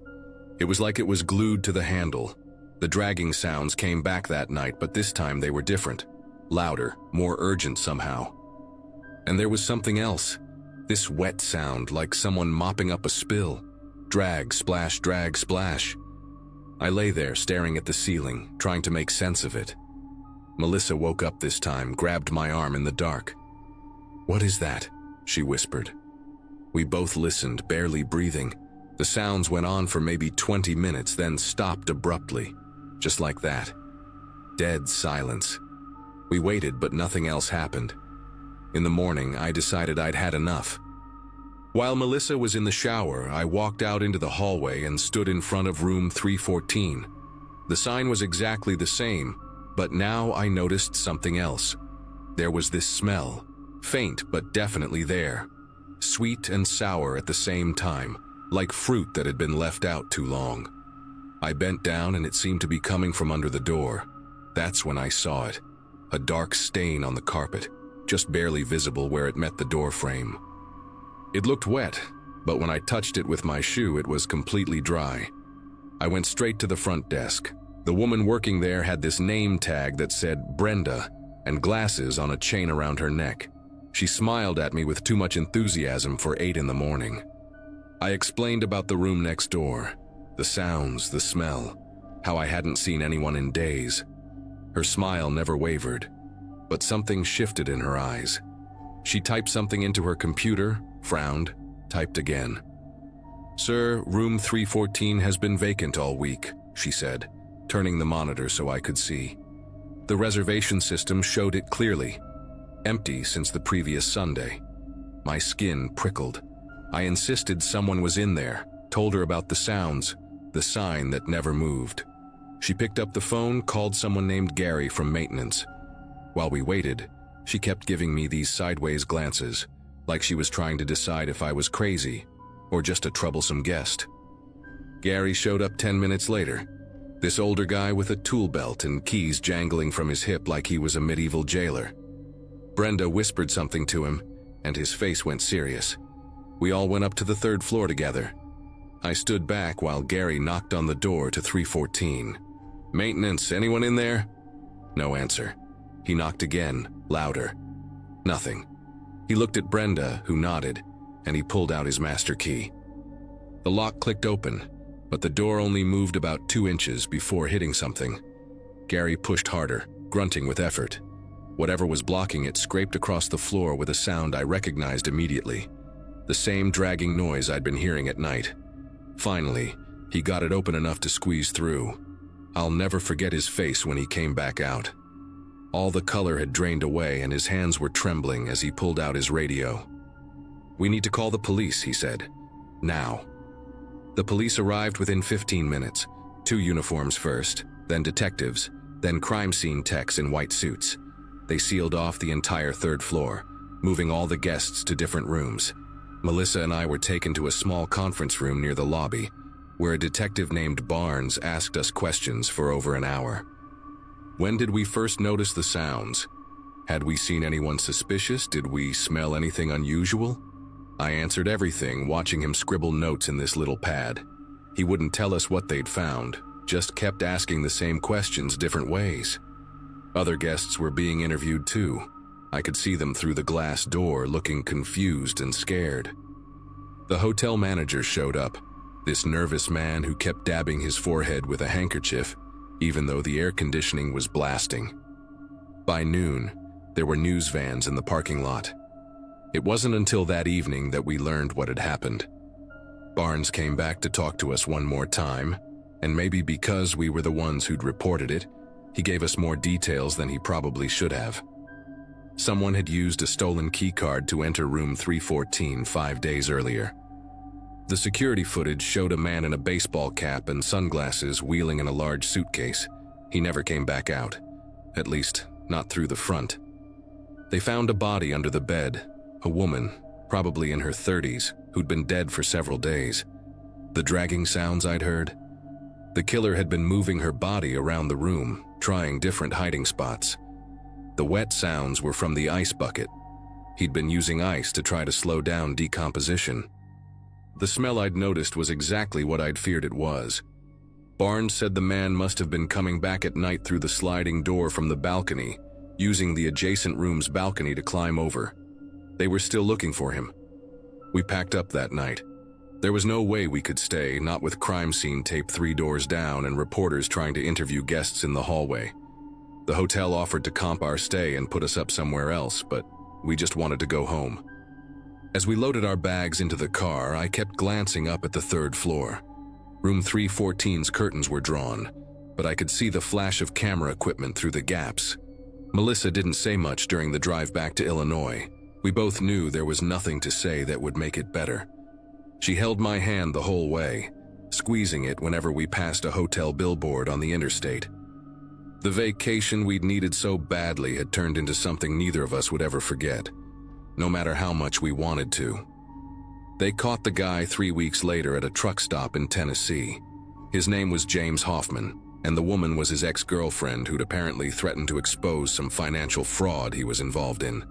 It was like it was glued to the handle. The dragging sounds came back that night, but this time they were different. Louder, more urgent somehow. And there was something else. This wet sound, like someone mopping up a spill. Drag, splash, drag, splash. I lay there staring at the ceiling, trying to make sense of it. Melissa woke up this time, grabbed my arm in the dark. "What is that?" she whispered. We both listened, barely breathing. The sounds went on for maybe 20 minutes, then stopped abruptly. Just like that. Dead silence. We waited, but nothing else happened. In the morning, I decided I'd had enough. While Melissa was in the shower, I walked out into the hallway and stood in front of room 314. The sign was exactly the same, but now I noticed something else. There was this smell, faint but definitely there. Sweet and sour at the same time, like fruit that had been left out too long. I bent down and it seemed to be coming from under the door. That's when I saw it. A dark stain on the carpet, just barely visible where it met the door frame. It looked wet, but when I touched it with my shoe, it was completely dry. I went straight to the front desk. The woman working there had this name tag that said Brenda and glasses on a chain around her neck. She smiled at me with too much enthusiasm for 8 in the morning. I explained about the room next door, the sounds, the smell, how I hadn't seen anyone in days. Her smile never wavered, but something shifted in her eyes. She typed something into her computer, frowned, typed again. "Sir, room 314 has been vacant all week," she said, turning the monitor so I could see. The reservation system showed it clearly. Empty since the previous Sunday. My skin prickled. I insisted someone was in there, told her about the sounds, the sign that never moved. She picked up the phone, called someone named Gary from maintenance. While we waited, she kept giving me these sideways glances, like she was trying to decide if I was crazy, or just a troublesome guest. Gary showed up 10 minutes later. This older guy with a tool belt and keys jangling from his hip like he was a medieval jailer. Brenda whispered something to him, and his face went serious. We all went up to the 3rd floor together. I stood back while Gary knocked on the door to 314. "Maintenance, anyone in there?" No answer. He knocked again, louder. Nothing. He looked at Brenda, who nodded, and he pulled out his master key. The lock clicked open, but the door only moved about 2 inches before hitting something. Gary pushed harder, grunting with effort. Whatever was blocking it scraped across the floor with a sound I recognized immediately. The same dragging noise I'd been hearing at night. Finally, he got it open enough to squeeze through. I'll never forget his face when he came back out. All the color had drained away and his hands were trembling as he pulled out his radio. "We need to call the police," he said. "Now." The police arrived within 15 minutes. 2 uniforms first, then detectives, then crime scene techs in white suits. They sealed off the entire 3rd floor, moving all the guests to different rooms. Melissa and I were taken to a small conference room near the lobby, where a detective named Barnes asked us questions for over an hour. When did we first notice the sounds? Had we seen anyone suspicious? Did we smell anything unusual? I answered everything, watching him scribble notes in this little pad. He wouldn't tell us what they'd found, just kept asking the same questions different ways. Other guests were being interviewed too. I could see them through the glass door, looking confused and scared. The hotel manager showed up, this nervous man who kept dabbing his forehead with a handkerchief, even though the air conditioning was blasting. By noon, there were news vans in the parking lot. It wasn't until that evening that we learned what had happened. Barnes came back to talk to us one more time, and maybe because we were the ones who'd reported it, he gave us more details than he probably should have. Someone had used a stolen keycard to enter room 314 5 days earlier. The security footage showed a man in a baseball cap and sunglasses wheeling in a large suitcase. He never came back out, at least not through the front. They found a body under the bed, a woman, probably in her 30s, who'd been dead for several days. The dragging sounds I'd heard? The killer had been moving her body around the room, trying different hiding spots. The wet sounds were from the ice bucket. He'd been using ice to try to slow down decomposition. The smell I'd noticed was exactly what I'd feared it was. Barnes said the man must have been coming back at night through the sliding door from the balcony, using the adjacent room's balcony to climb over. They were still looking for him. We packed up that night. There was no way we could stay, not with crime scene tape 3 doors down and reporters trying to interview guests in the hallway. The hotel offered to comp our stay and put us up somewhere else, but we just wanted to go home. As we loaded our bags into the car, I kept glancing up at the 3rd floor. Room 314's curtains were drawn, but I could see the flash of camera equipment through the gaps. Melissa didn't say much during the drive back to Illinois. We both knew there was nothing to say that would make it better. She held my hand the whole way, squeezing it whenever we passed a hotel billboard on the interstate. The vacation we'd needed so badly had turned into something neither of us would ever forget, no matter how much we wanted to. They caught the guy 3 weeks later at a truck stop in Tennessee. His name was James Hoffman, and the woman was his ex-girlfriend who'd apparently threatened to expose some financial fraud he was involved in.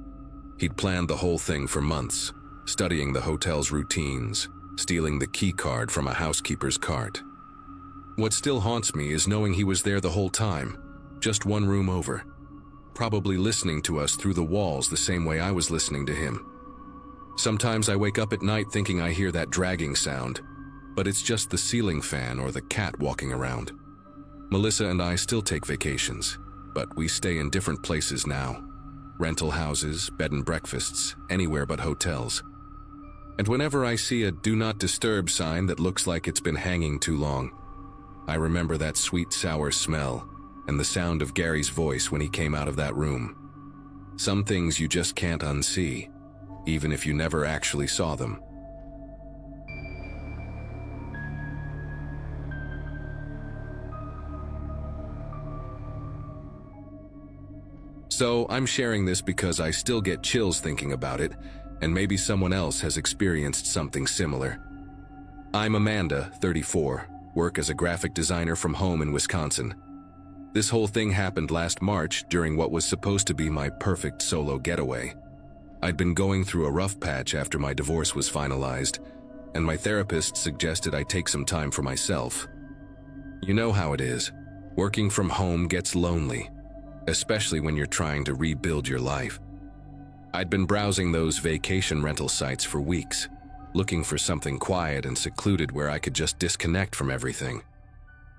He'd planned the whole thing for months, studying the hotel's routines, stealing the key card from a housekeeper's cart. What still haunts me is knowing he was there the whole time, just one room over, probably listening to us through the walls the same way I was listening to him. Sometimes I wake up at night thinking I hear that dragging sound, but it's just the ceiling fan or the cat walking around. Melissa and I still take vacations, but we stay in different places now. Rental houses, bed and breakfasts, anywhere but hotels. And whenever I see a "Do Not Disturb" sign that looks like it's been hanging too long, I remember that sweet, sour smell and the sound of Gary's voice when he came out of that room. Some things you just can't unsee, even if you never actually saw them. So I'm sharing this because I still get chills thinking about it, and maybe someone else has experienced something similar. I'm Amanda, 34, work as a graphic designer from home in Wisconsin. This whole thing happened last March during what was supposed to be my perfect solo getaway. I'd been going through a rough patch after my divorce was finalized, and my therapist suggested I take some time for myself. You know how it is. Working from home gets lonely, especially when you're trying to rebuild your life. I'd been browsing those vacation rental sites for weeks, looking for something quiet and secluded where I could just disconnect from everything.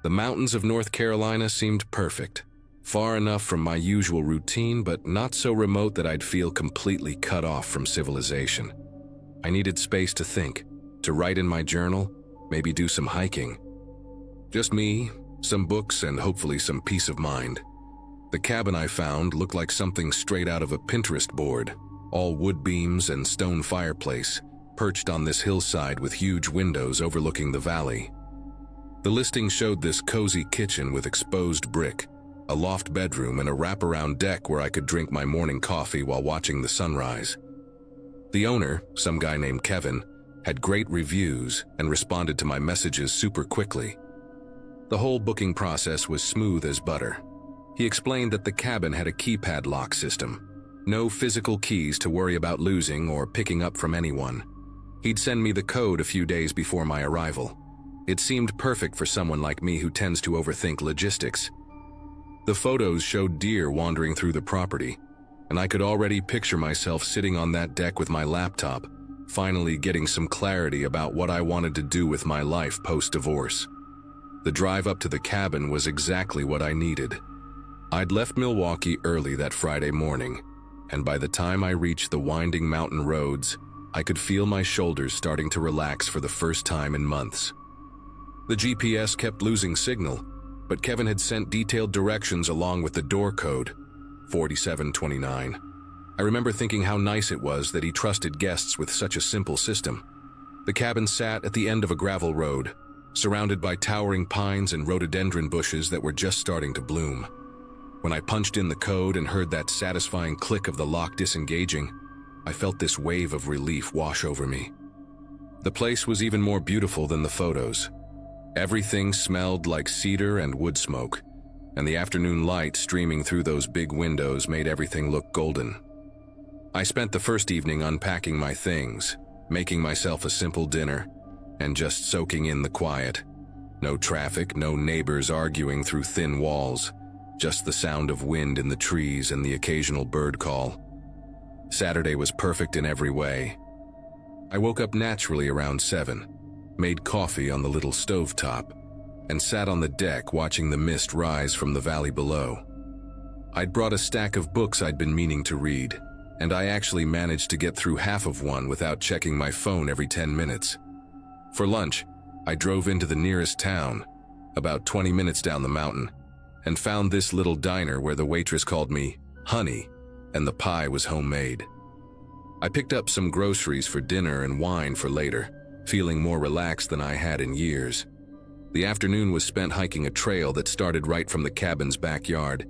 The mountains of North Carolina seemed perfect, far enough from my usual routine, but not so remote that I'd feel completely cut off from civilization. I needed space to think, to write in my journal, maybe do some hiking. Just me, some books, and hopefully some peace of mind. The cabin I found looked like something straight out of a Pinterest board, all wood beams and stone fireplace, perched on this hillside with huge windows overlooking the valley. The listing showed this cozy kitchen with exposed brick, a loft bedroom, and a wraparound deck where I could drink my morning coffee while watching the sunrise. The owner, some guy named Kevin, had great reviews and responded to my messages super quickly. The whole booking process was smooth as butter. He explained that the cabin had a keypad lock system, no physical keys to worry about losing or picking up from anyone. He'd send me the code a few days before my arrival. It seemed perfect for someone like me who tends to overthink logistics. The photos showed deer wandering through the property, and I could already picture myself sitting on that deck with my laptop, finally getting some clarity about what I wanted to do with my life post-divorce. The drive up to the cabin was exactly what I needed. I'd left Milwaukee early that Friday morning, and by the time I reached the winding mountain roads, I could feel my shoulders starting to relax for the first time in months. The GPS kept losing signal, but Kevin had sent detailed directions along with the door code, 4729. I remember thinking how nice it was that he trusted guests with such a simple system. The cabin sat at the end of a gravel road, surrounded by towering pines and rhododendron bushes that were just starting to bloom. When I punched in the code and heard that satisfying click of the lock disengaging, I felt this wave of relief wash over me. The place was even more beautiful than the photos. Everything smelled like cedar and wood smoke, and the afternoon light streaming through those big windows made everything look golden. I spent the first evening unpacking my things, making myself a simple dinner, and just soaking in the quiet. No traffic, no neighbors arguing through thin walls, just the sound of wind in the trees and the occasional bird call. Saturday was perfect in every way. I woke up naturally around 7, made coffee on the little stovetop, and sat on the deck watching the mist rise from the valley below. I'd brought a stack of books I'd been meaning to read, and I actually managed to get through half of one without checking my phone every 10 minutes. For lunch, I drove into the nearest town, about 20 minutes down the mountain, and found this little diner where the waitress called me Honey, and the pie was homemade. I picked up some groceries for dinner and wine for later, feeling more relaxed than I had in years. The afternoon was spent hiking a trail that started right from the cabin's backyard,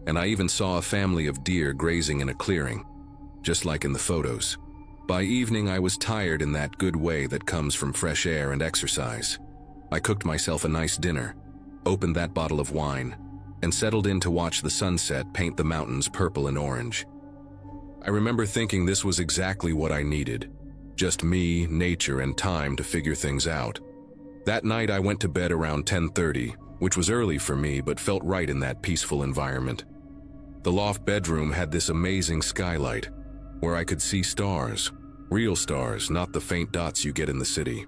and I even saw a family of deer grazing in a clearing, just like in the photos. By evening, I was tired in that good way that comes from fresh air and exercise. I cooked myself a nice dinner, opened that bottle of wine, and settled in to watch the sunset paint the mountains purple and orange. I remember thinking this was exactly what I needed. Just me, nature, and time to figure things out. That night I went to bed around 10:30, which was early for me but felt right in that peaceful environment. The loft bedroom had this amazing skylight, where I could see stars, real stars, not the faint dots you get in the city.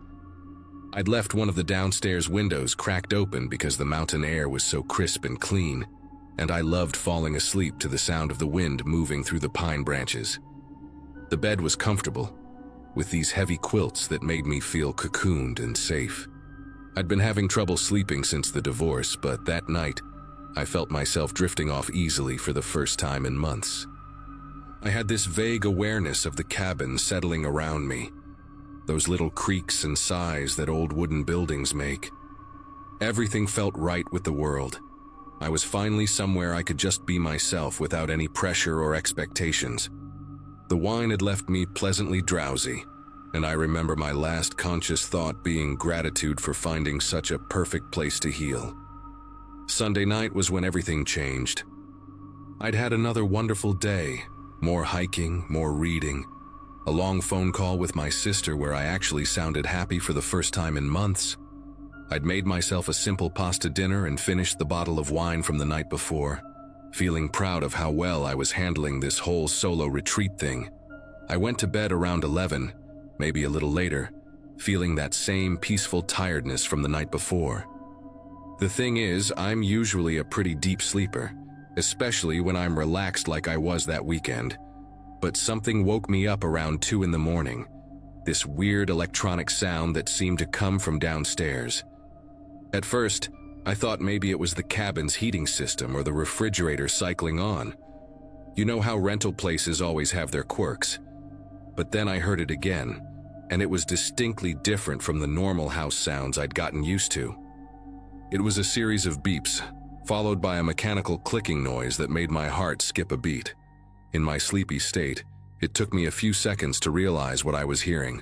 I'd left one of the downstairs windows cracked open because the mountain air was so crisp and clean, and I loved falling asleep to the sound of the wind moving through the pine branches. The bed was comfortable, with these heavy quilts that made me feel cocooned and safe. I'd been having trouble sleeping since the divorce, but that night, I felt myself drifting off easily for the first time in months. I had this vague awareness of the cabin settling around me, those little creaks and sighs that old wooden buildings make. Everything felt right with the world. I was finally somewhere I could just be myself without any pressure or expectations. The wine had left me pleasantly drowsy, and I remember my last conscious thought being gratitude for finding such a perfect place to heal. Sunday night was when everything changed. I'd had another wonderful day, more hiking, more reading, a long phone call with my sister where I actually sounded happy for the first time in months. I'd made myself a simple pasta dinner and finished the bottle of wine from the night before, feeling proud of how well I was handling this whole solo retreat thing. I went to bed around 11, maybe a little later, feeling that same peaceful tiredness from the night before. The thing is, I'm usually a pretty deep sleeper, especially when I'm relaxed like I was that weekend. But something woke me up around 2 in the morning, this weird electronic sound that seemed to come from downstairs. At first, I thought maybe it was the cabin's heating system or the refrigerator cycling on. You know how rental places always have their quirks. But then I heard it again, and it was distinctly different from the normal house sounds I'd gotten used to. It was a series of beeps, followed by a mechanical clicking noise that made my heart skip a beat. In my sleepy state, it took me a few seconds to realize what I was hearing,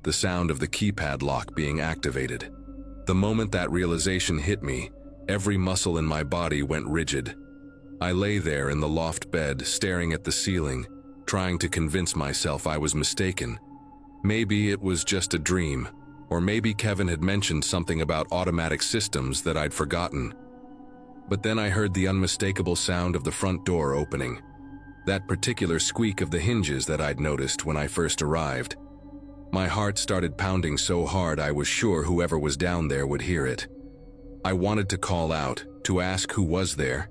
the sound of the keypad lock being activated. The moment that realization hit me, every muscle in my body went rigid. I lay there in the loft bed, staring at the ceiling, trying to convince myself I was mistaken. Maybe it was just a dream, or maybe Kevin had mentioned something about automatic systems that I'd forgotten. But then I heard the unmistakable sound of the front door opening, that particular squeak of the hinges that I'd noticed when I first arrived. My heart started pounding so hard I was sure whoever was down there would hear it. I wanted to call out, to ask who was there,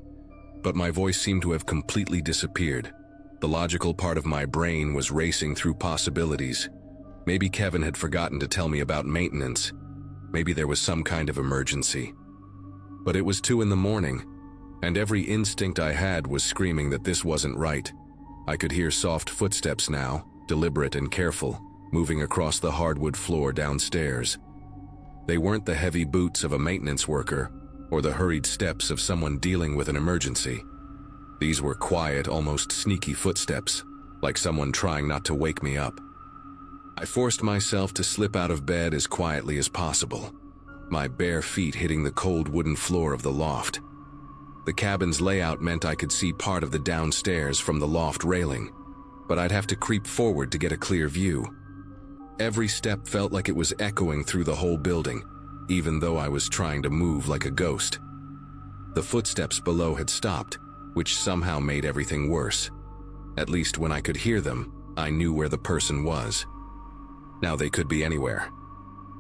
but my voice seemed to have completely disappeared. The logical part of my brain was racing through possibilities. Maybe Kevin had forgotten to tell me about maintenance. Maybe there was some kind of emergency. But it was 2 in the morning, and every instinct I had was screaming that this wasn't right. I could hear soft footsteps now, deliberate and careful, moving across the hardwood floor downstairs. They weren't the heavy boots of a maintenance worker or the hurried steps of someone dealing with an emergency. These were quiet, almost sneaky footsteps, like someone trying not to wake me up. I forced myself to slip out of bed as quietly as possible, my bare feet hitting the cold wooden floor of the loft. The cabin's layout meant I could see part of the downstairs from the loft railing, but I'd have to creep forward to get a clear view. Every step felt like it was echoing through the whole building, even though I was trying to move like a ghost. The footsteps below had stopped, which somehow made everything worse. At least when I could hear them, I knew where the person was. Now they could be anywhere.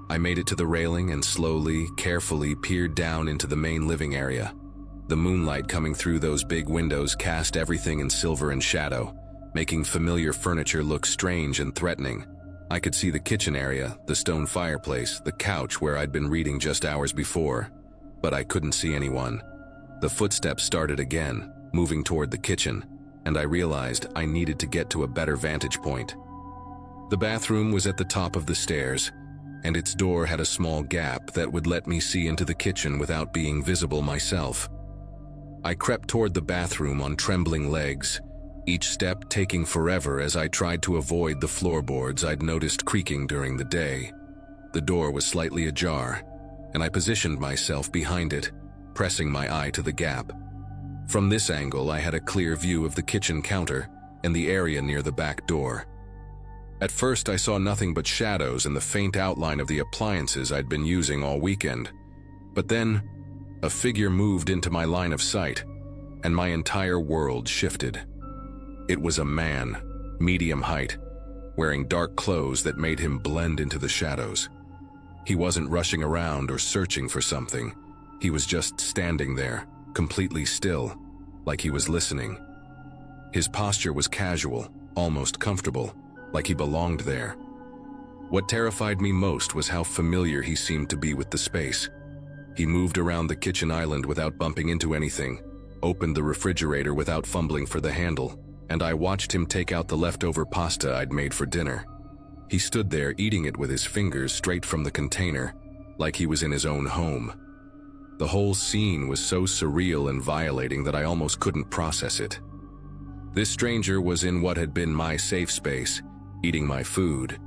I made it to the railing and slowly, carefully peered down into the main living area. The moonlight coming through those big windows cast everything in silver and shadow, making familiar furniture look strange and threatening. I could see the kitchen area, the stone fireplace, the couch where I'd been reading just hours before, but I couldn't see anyone. The footsteps started again, moving toward the kitchen, and I realized I needed to get to a better vantage point. The bathroom was at the top of the stairs, and its door had a small gap that would let me see into the kitchen without being visible myself. I crept toward the bathroom on trembling legs, each step taking forever as I tried to avoid the floorboards I'd noticed creaking during the day. The door was slightly ajar, and I positioned myself behind it, pressing my eye to the gap. From this angle, I had a clear view of the kitchen counter and the area near the back door. At first, I saw nothing but shadows and the faint outline of the appliances I'd been using all weekend. But then, a figure moved into my line of sight, and my entire world shifted. It was a man, medium height, wearing dark clothes that made him blend into the shadows. He wasn't rushing around or searching for something. He was just standing there, completely still, like he was listening. His posture was casual, almost comfortable, like he belonged there. What terrified me most was how familiar he seemed to be with the space. He moved around the kitchen island without bumping into anything, opened the refrigerator without fumbling for the handle, and I watched him take out the leftover pasta I'd made for dinner. He stood there eating it with his fingers straight from the container, like he was in his own home. The whole scene was so surreal and violating that I almost couldn't process it. This stranger was in what had been my safe space, eating my food.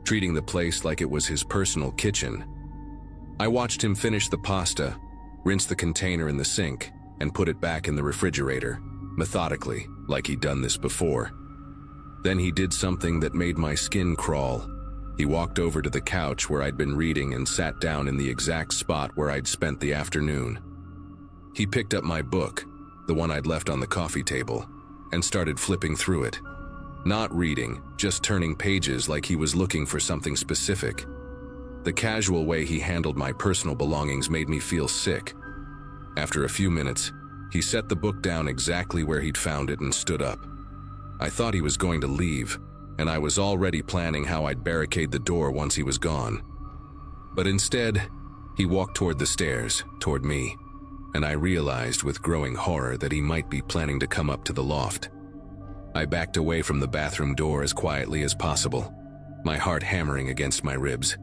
treating the place like it was his personal kitchen. I watched him finish the pasta, rinse the container in the sink, and put it back in the refrigerator, methodically, like he'd done this before. Then he did something that made my skin crawl. He walked over to the couch where I'd been reading and sat down in the exact spot where I'd spent the afternoon. He picked up my book, the one I'd left on the coffee table, and started flipping through it. Not reading, just turning pages like he was looking for something specific. The casual way he handled my personal belongings made me feel sick. After a few minutes, he set the book down exactly where he'd found it and stood up. I thought he was going to leave, and I was already planning how I'd barricade the door once he was gone. But instead, he walked toward the stairs, toward me, and I realized with growing horror that he might be planning to come up to the loft. I backed away from the bathroom door as quietly as possible, my heart hammering against my ribs.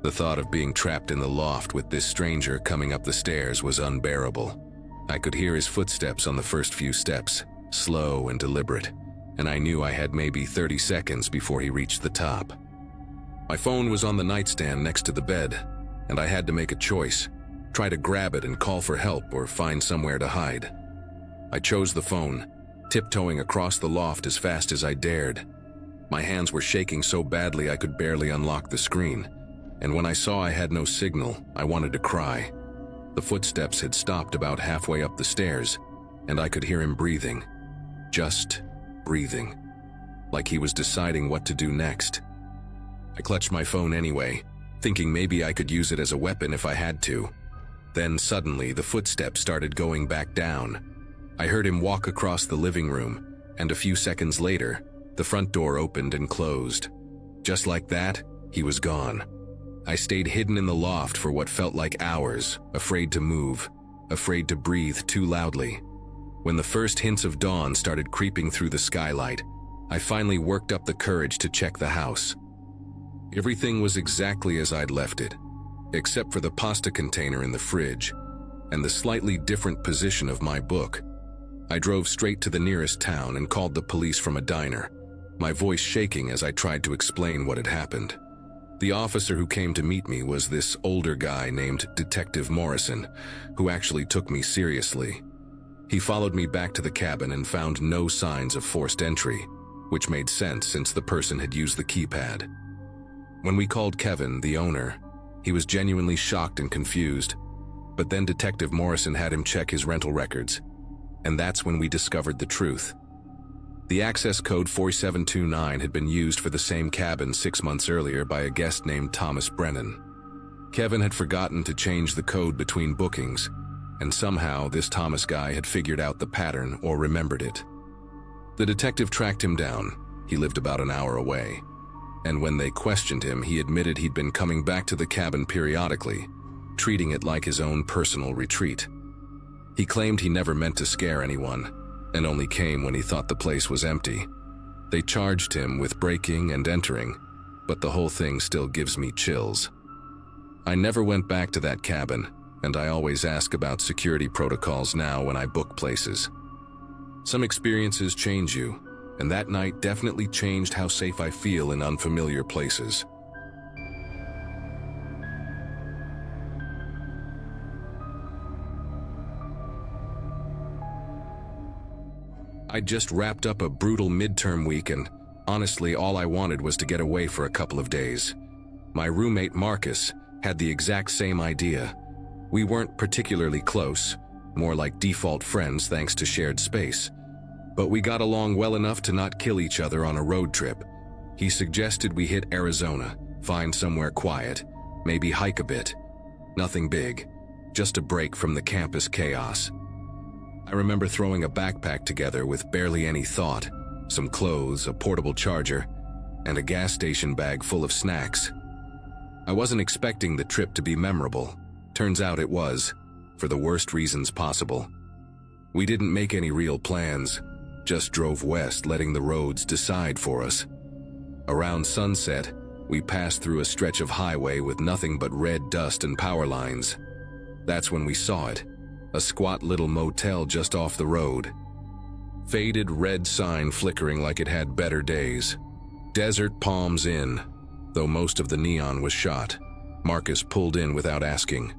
The thought of being trapped in the loft with this stranger coming up the stairs was unbearable. I could hear his footsteps on the first few steps, slow and deliberate, and I knew I had maybe 30 seconds before he reached the top. My phone was on the nightstand next to the bed, and I had to make a choice, try to grab it and call for help or find somewhere to hide. I chose the phone, tiptoeing across the loft as fast as I dared. My hands were shaking so badly I could barely unlock the screen, and when I saw I had no signal, I wanted to cry. The footsteps had stopped about halfway up the stairs, and I could hear him breathing. Just breathing, like he was deciding what to do next. I clutched my phone anyway, thinking maybe I could use it as a weapon if I had to. Then suddenly the footsteps started going back down. I heard him walk across the living room, and a few seconds later, the front door opened and closed. Just like that, he was gone. I stayed hidden in the loft for what felt like hours, afraid to move, afraid to breathe too loudly. When the first hints of dawn started creeping through the skylight, I finally worked up the courage to check the house. Everything was exactly as I'd left it, except for the pasta container in the fridge, and the slightly different position of my book. I drove straight to the nearest town and called the police from a diner, my voice shaking as I tried to explain what had happened. The officer who came to meet me was this older guy named Detective Morrison, who actually took me seriously. He followed me back to the cabin and found no signs of forced entry, which made sense since the person had used the keypad. When we called Kevin, the owner, he was genuinely shocked and confused, but then Detective Morrison had him check his rental records, and that's when we discovered the truth. The access code 4729 had been used for the same cabin 6 months earlier by a guest named Thomas Brennan. Kevin had forgotten to change the code between bookings, and somehow this Thomas guy had figured out the pattern or remembered it. The detective tracked him down. He lived about an hour away, and when they questioned him, he admitted he'd been coming back to the cabin periodically, treating it like his own personal retreat. He claimed he never meant to scare anyone, and only came when he thought the place was empty. They charged him with breaking and entering, but the whole thing still gives me chills. I never went back to that cabin, and I always ask about security protocols now when I book places. Some experiences change you, and that night definitely changed how safe I feel in unfamiliar places. I'd just wrapped up a brutal midterm week, and honestly, all I wanted was to get away for a couple of days. My roommate Marcus had the exact same idea. We weren't particularly close, more like default friends thanks to shared space. But we got along well enough to not kill each other on a road trip. He suggested we hit Arizona, find somewhere quiet, maybe hike a bit. Nothing big, just a break from the campus chaos. I remember throwing a backpack together with barely any thought, some clothes, a portable charger, and a gas station bag full of snacks. I wasn't expecting the trip to be memorable. Turns out it was, for the worst reasons possible. We didn't make any real plans, just drove west, letting the roads decide for us. Around sunset, we passed through a stretch of highway with nothing but red dust and power lines. That's when we saw it. A squat little motel just off the road. Faded red sign flickering like it had better days. Desert Palms Inn. though most of the neon was shot. Marcus pulled in without asking.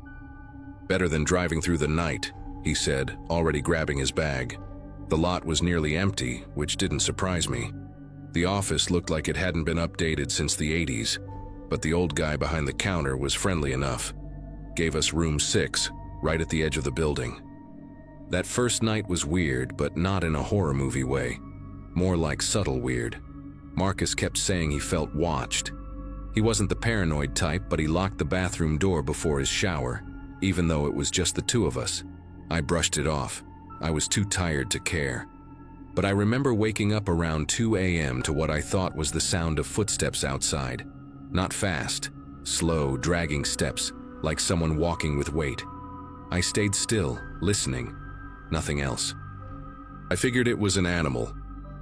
"Better than driving through the night," he said, already grabbing his bag. The lot was nearly empty, which didn't surprise me. The office looked like it hadn't been updated since the 80s, but the old guy behind the counter was friendly enough. Gave us room 6, right at the edge of the building. That first night was weird, but not in a horror movie way. More like subtle weird. Marcus kept saying he felt watched. He wasn't the paranoid type, but he locked the bathroom door before his shower, even though it was just the two of us. I brushed it off. I was too tired to care. But I remember waking up around 2 a.m. to what I thought was the sound of footsteps outside. Not fast, slow, dragging steps, like someone walking with weight. I stayed still, listening. Nothing else. I figured it was an animal,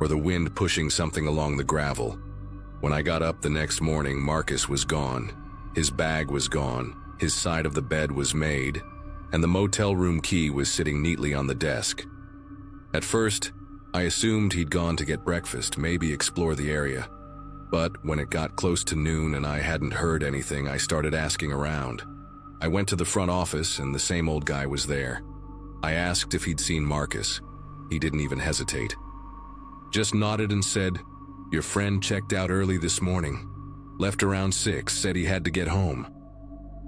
or the wind pushing something along the gravel. When I got up the next morning, Marcus was gone. His bag was gone, his side of the bed was made, and the motel room key was sitting neatly on the desk. At first, I assumed he'd gone to get breakfast, maybe explore the area. But when it got close to noon and I hadn't heard anything, I started asking around. I went to the front office and the same old guy was there. I asked if he'd seen Marcus. He didn't even hesitate. Just nodded and said, "Your friend checked out early this morning. Left around 6, said he had to get home."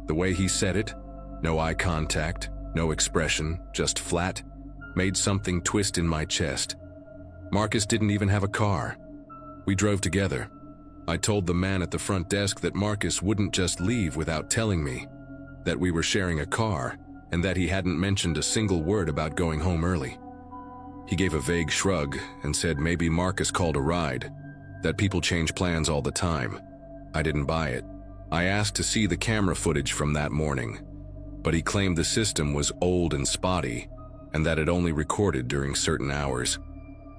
The way he said it, no eye contact, no expression, just flat, made something twist in my chest. Marcus didn't even have a car. We drove together. I told the man at the front desk that Marcus wouldn't just leave without telling me, that we were sharing a car, and that he hadn't mentioned a single word about going home early. He gave a vague shrug and said maybe Marcus called a ride, that people change plans all the time. I didn't buy it. I asked to see the camera footage from that morning, but he claimed the system was old and spotty, and that it only recorded during certain hours.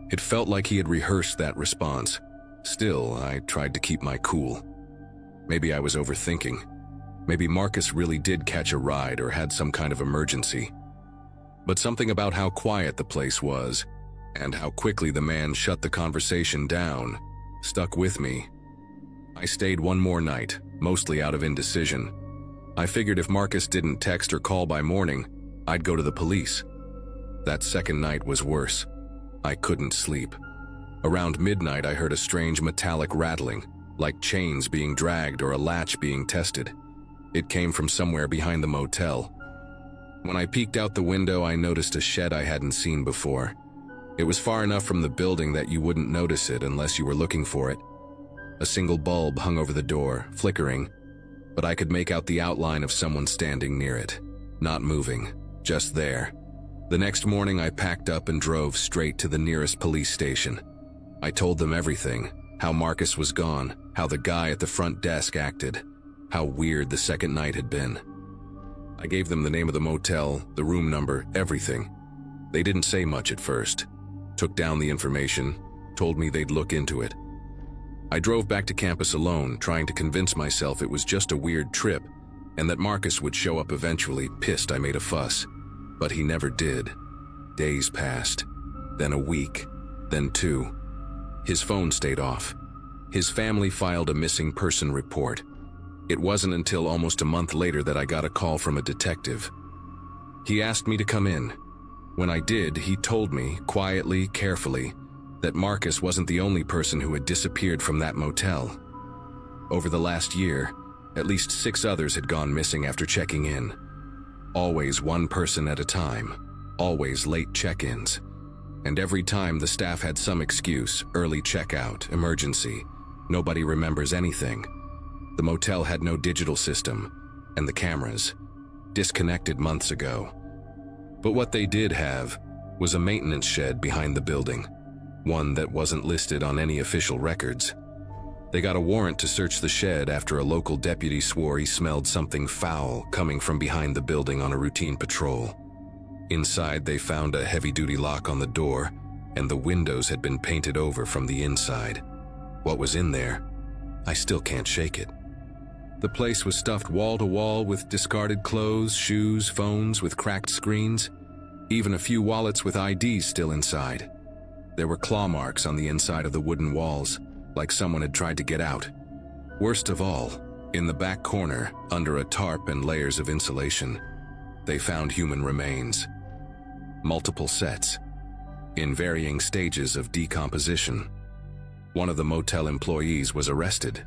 It felt like he had rehearsed that response. Still, I tried to keep my cool. Maybe I was overthinking. Maybe Marcus really did catch a ride or had some kind of emergency. But something about how quiet the place was, and how quickly the man shut the conversation down, stuck with me. I stayed one more night, mostly out of indecision. I figured if Marcus didn't text or call by morning, I'd go to the police. That second night was worse. I couldn't sleep. Around midnight, I heard a strange metallic rattling, like chains being dragged or a latch being tested. It came from somewhere behind the motel. When I peeked out the window, I noticed a shed I hadn't seen before. It was far enough from the building that you wouldn't notice it unless you were looking for it. A single bulb hung over the door, flickering, but I could make out the outline of someone standing near it, not moving, just there. The next morning, I packed up and drove straight to the nearest police station. I told them everything, how Marcus was gone, how the guy at the front desk acted, how weird the second night had been. I gave them the name of the motel, the room number, everything. They didn't say much at first. Took down the information, told me they'd look into it. I drove back to campus alone, trying to convince myself it was just a weird trip and that Marcus would show up eventually, pissed I made a fuss. But he never did. Days passed, then a week, then 2. His phone stayed off. His family filed a missing person report. It wasn't until almost a month later that I got a call from a detective. He asked me to come in. When I did, he told me, quietly, carefully, that Marcus wasn't the only person who had disappeared from that motel. Over the last year, at least 6 others had gone missing after checking in. Always one person at a time, always late check-ins. And every time the staff had some excuse, early checkout, emergency. Nobody remembers anything. The motel had no digital system, and the cameras, disconnected months ago. But what they did have was a maintenance shed behind the building, one that wasn't listed on any official records. They got a warrant to search the shed after a local deputy swore he smelled something foul coming from behind the building on a routine patrol. Inside, they found a heavy-duty lock on the door, and the windows had been painted over from the inside. What was in there? I still can't shake it. The place was stuffed wall to wall with discarded clothes, shoes, phones with cracked screens, even a few wallets with IDs still inside. There were claw marks on the inside of the wooden walls, like someone had tried to get out. Worst of all, in the back corner, under a tarp and layers of insulation, they found human remains. Multiple sets, in varying stages of decomposition. One of the motel employees was arrested.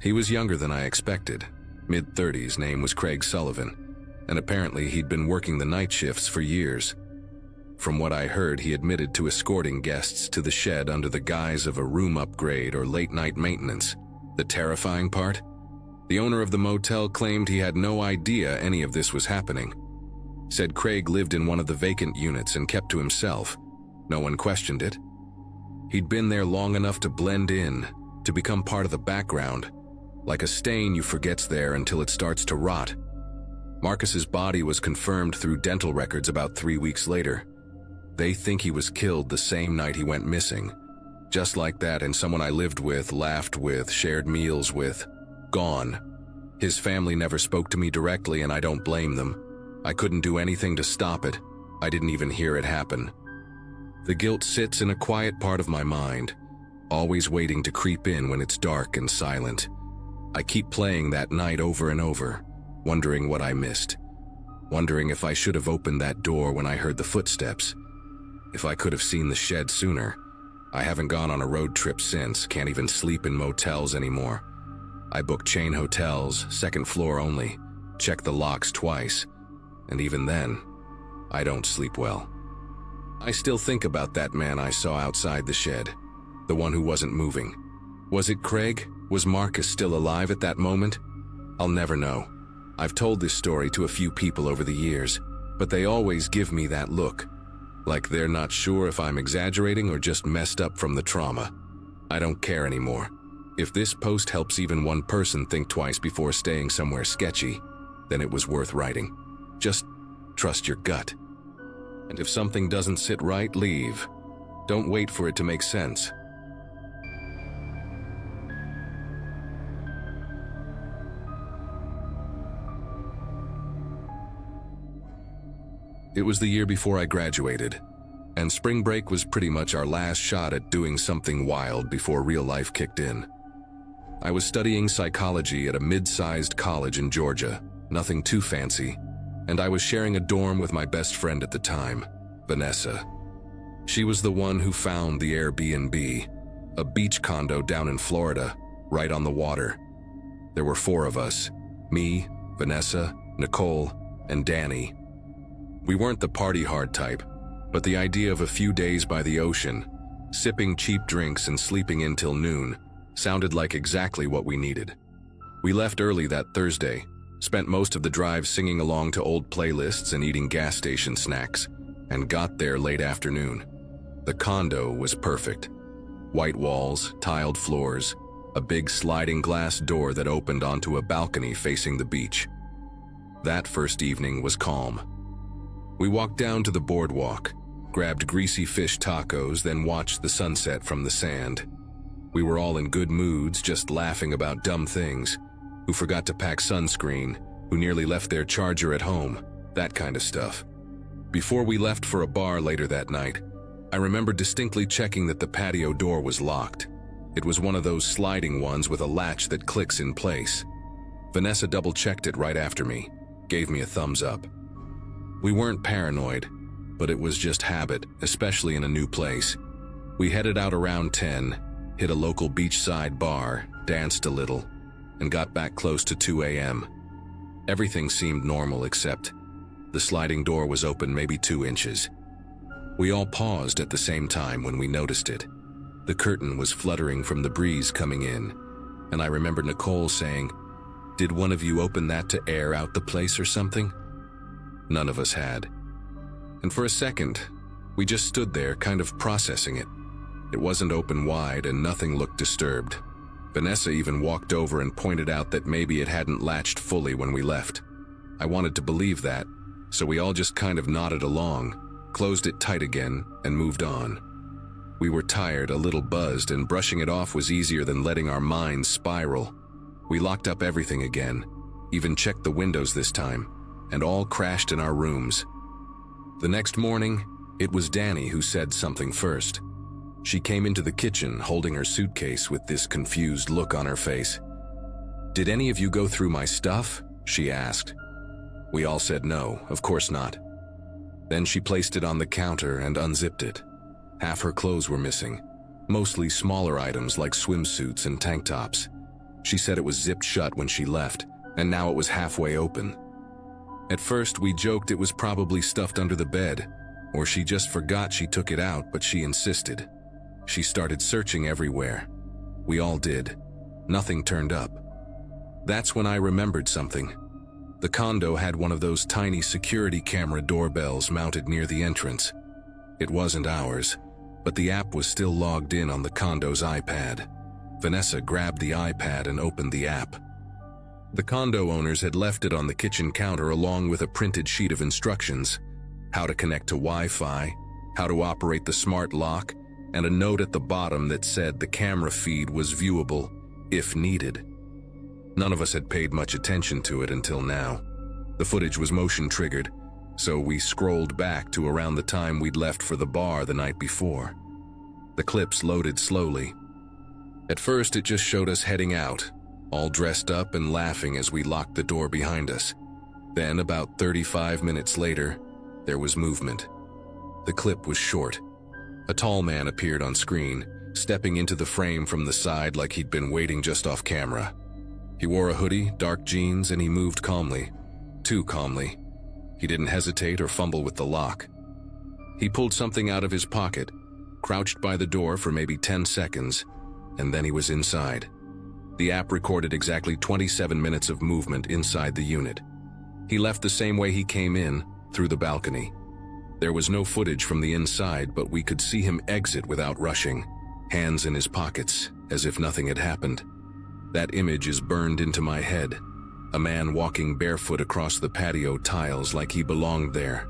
He was younger than I expected, mid-30s, name was Craig Sullivan, and apparently he'd been working the night shifts for years. From what I heard, he admitted to escorting guests to the shed under the guise of a room upgrade or late-night maintenance. The terrifying part? The owner of the motel claimed he had no idea any of this was happening. Said Craig lived in one of the vacant units and kept to himself. No one questioned it. He'd been there long enough to blend in, to become part of the background, like a stain you forget's there until it starts to rot. Marcus's body was confirmed through dental records about 3 weeks later. They think he was killed the same night he went missing. Just like that, and someone I lived with, laughed with, shared meals with, gone. His family never spoke to me directly, and I don't blame them. I couldn't do anything to stop it. I didn't even hear it happen. The guilt sits in a quiet part of my mind, always waiting to creep in when it's dark and silent. I keep playing that night over and over, wondering what I missed, wondering if I should have opened that door when I heard the footsteps, if I could have seen the shed sooner. I haven't gone on a road trip since, can't even sleep in motels anymore. I booked chain hotels, second floor only, checked the locks twice, and even then, I don't sleep well. I still think about that man I saw outside the shed, the one who wasn't moving. Was it Craig? Was Marcus still alive at that moment? I'll never know. I've told this story to a few people over the years, but they always give me that look, like they're not sure if I'm exaggerating or just messed up from the trauma. I don't care anymore. If this post helps even one person think twice before staying somewhere sketchy, then it was worth writing. Just trust your gut. And if something doesn't sit right, leave. Don't wait for it to make sense. It was the year before I graduated, and spring break was pretty much our last shot at doing something wild before real life kicked in. I was studying psychology at a mid-sized college in Georgia, nothing too fancy, and I was sharing a dorm with my best friend at the time, Vanessa. She was the one who found the Airbnb, a beach condo down in Florida, right on the water. There were 4 of us, me, Vanessa, Nicole, and Danny. We weren't the party hard type, but the idea of a few days by the ocean, sipping cheap drinks and sleeping in till noon, sounded like exactly what we needed. We left early that Thursday, spent most of the drive singing along to old playlists and eating gas station snacks, and got there late afternoon. The condo was perfect. White walls, tiled floors, a big sliding glass door that opened onto a balcony facing the beach. That first evening was calm. We walked down to the boardwalk, grabbed greasy fish tacos, then watched the sunset from the sand. We were all in good moods, just laughing about dumb things, who forgot to pack sunscreen, who nearly left their charger at home, that kind of stuff. Before we left for a bar later that night, I remember distinctly checking that the patio door was locked. It was one of those sliding ones with a latch that clicks in place. Vanessa double-checked it right after me, gave me a thumbs up. We weren't paranoid, but it was just habit, especially in a new place. We headed out around 10, hit a local beachside bar, danced a little, and got back close to 2 a.m. Everything seemed normal except the sliding door was open maybe 2 inches. We all paused at the same time when we noticed it. The curtain was fluttering from the breeze coming in, and I remember Nicole saying, "Did one of you open that to air out the place or something?" None of us had. And for a second, we just stood there kind of processing it. It wasn't open wide and nothing looked disturbed. Vanessa even walked over and pointed out that maybe it hadn't latched fully when we left. I wanted to believe that, so we all just kind of nodded along, closed it tight again, and moved on. We were tired, a little buzzed, and brushing it off was easier than letting our minds spiral. We locked up everything again, even checked the windows this time, and all crashed in our rooms. The next morning, it was Danny who said something first. She came into the kitchen holding her suitcase with this confused look on her face. "Did any of you go through my stuff?" she asked. We all said no, of course not. Then she placed it on the counter and unzipped it. Half her clothes were missing, mostly smaller items like swimsuits and tank tops. She said it was zipped shut when she left, and now it was halfway open. At first, we joked it was probably stuffed under the bed, or she just forgot she took it out, but she insisted. She started searching everywhere. We all did. Nothing turned up. That's when I remembered something. The condo had one of those tiny security camera doorbells mounted near the entrance. It wasn't ours, but the app was still logged in on the condo's iPad. Vanessa grabbed the iPad and opened the app. The condo owners had left it on the kitchen counter along with a printed sheet of instructions: how to connect to Wi-Fi, how to operate the smart lock, and a note at the bottom that said the camera feed was viewable if needed. None of us had paid much attention to it until now. The footage was motion triggered, so we scrolled back to around the time we'd left for the bar the night before. The clips loaded slowly. At first, it just showed us heading out, all dressed up and laughing as we locked the door behind us. Then, about 35 minutes later, there was movement. The clip was short. A tall man appeared on screen, stepping into the frame from the side like he'd been waiting just off camera. He wore a hoodie, dark jeans, and he moved calmly. Too calmly. He didn't hesitate or fumble with the lock. He pulled something out of his pocket, crouched by the door for maybe 10 seconds, and then he was inside. The app recorded exactly 27 minutes of movement inside the unit. He left the same way he came in, through the balcony. There was no footage from the inside, but we could see him exit without rushing, hands in his pockets, as if nothing had happened. That image is burned into my head. A man walking barefoot across the patio tiles like he belonged there.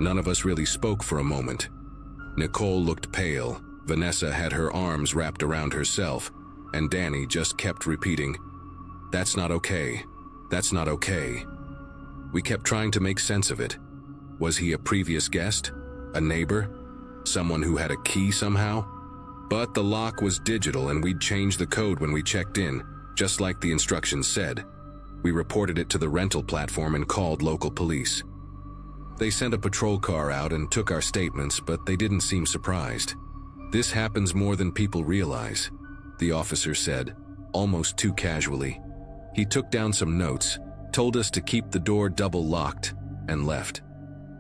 None of us really spoke for a moment. Nicole looked pale, Vanessa had her arms wrapped around herself, and Danny just kept repeating, "That's not okay. That's not okay." We kept trying to make sense of it. Was he a previous guest? A neighbor? Someone who had a key somehow? But the lock was digital and we'd changed the code when we checked in, just like the instructions said. We reported it to the rental platform and called local police. They sent a patrol car out and took our statements, but they didn't seem surprised. "This happens more than people realize," the officer said, almost too casually. He took down some notes, told us to keep the door double locked, and left.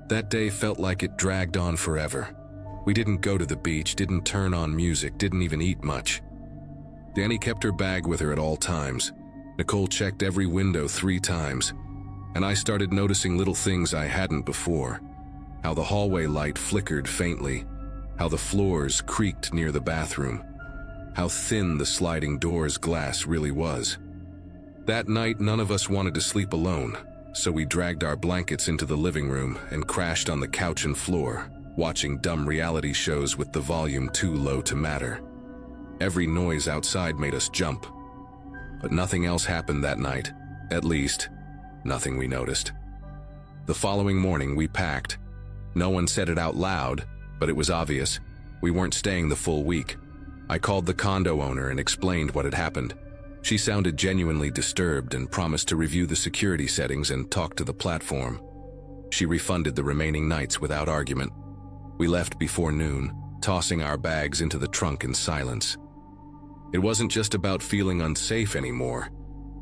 That day felt like it dragged on forever. We didn't go to the beach, didn't turn on music, didn't even eat much. Danny kept her bag with her at all times. Nicole checked every window 3 times, and I started noticing little things I hadn't before. How the hallway light flickered faintly, how the floors creaked near the bathroom, how thin the sliding door's glass really was. That night, none of us wanted to sleep alone, so we dragged our blankets into the living room and crashed on the couch and floor, watching dumb reality shows with the volume too low to matter. Every noise outside made us jump. But nothing else happened that night, at least, nothing we noticed. The following morning we packed. No one said it out loud, but it was obvious. We weren't staying the full week. I called the condo owner and explained what had happened. She sounded genuinely disturbed and promised to review the security settings and talk to the platform. She refunded the remaining nights without argument. We left before noon, tossing our bags into the trunk in silence. It wasn't just about feeling unsafe anymore.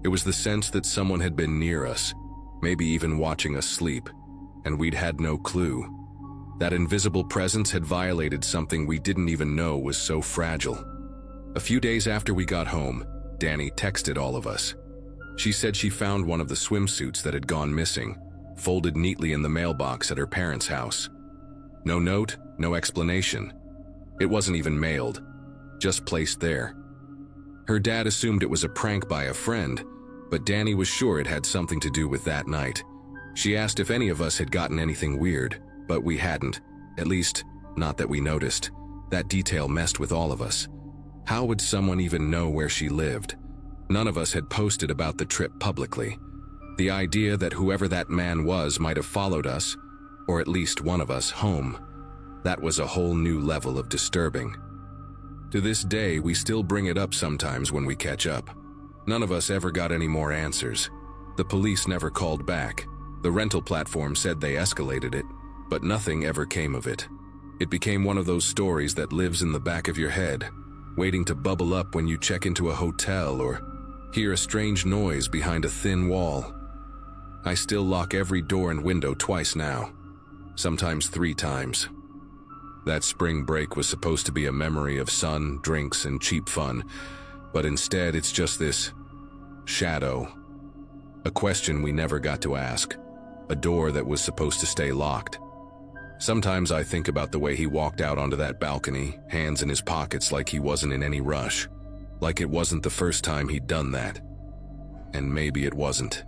It was the sense that someone had been near us, maybe even watching us sleep, and we'd had no clue. That invisible presence had violated something we didn't even know was so fragile. A few days after we got home, Danny texted all of us. She said she found one of the swimsuits that had gone missing, folded neatly in the mailbox at her parents' house. No note, no explanation. It wasn't even mailed, just placed there. Her dad assumed it was a prank by a friend, but Danny was sure it had something to do with that night. She asked if any of us had gotten anything weird, but we hadn't, at least, not that we noticed. That detail messed with all of us. How would someone even know where she lived? None of us had posted about the trip publicly. The idea that whoever that man was might have followed us, or at least one of us, home. That was a whole new level of disturbing. To this day, we still bring it up sometimes when we catch up. None of us ever got any more answers. The police never called back. The rental platform said they escalated it, but nothing ever came of it. It became one of those stories that lives in the back of your head, waiting to bubble up when you check into a hotel or hear a strange noise behind a thin wall. I still lock every door and window twice now, sometimes 3 times. That spring break was supposed to be a memory of sun, drinks, and cheap fun, but instead it's just this shadow. A question we never got to ask. A door that was supposed to stay locked. Sometimes I think about the way he walked out onto that balcony, hands in his pockets like he wasn't in any rush. Like it wasn't the first time he'd done that. And maybe it wasn't.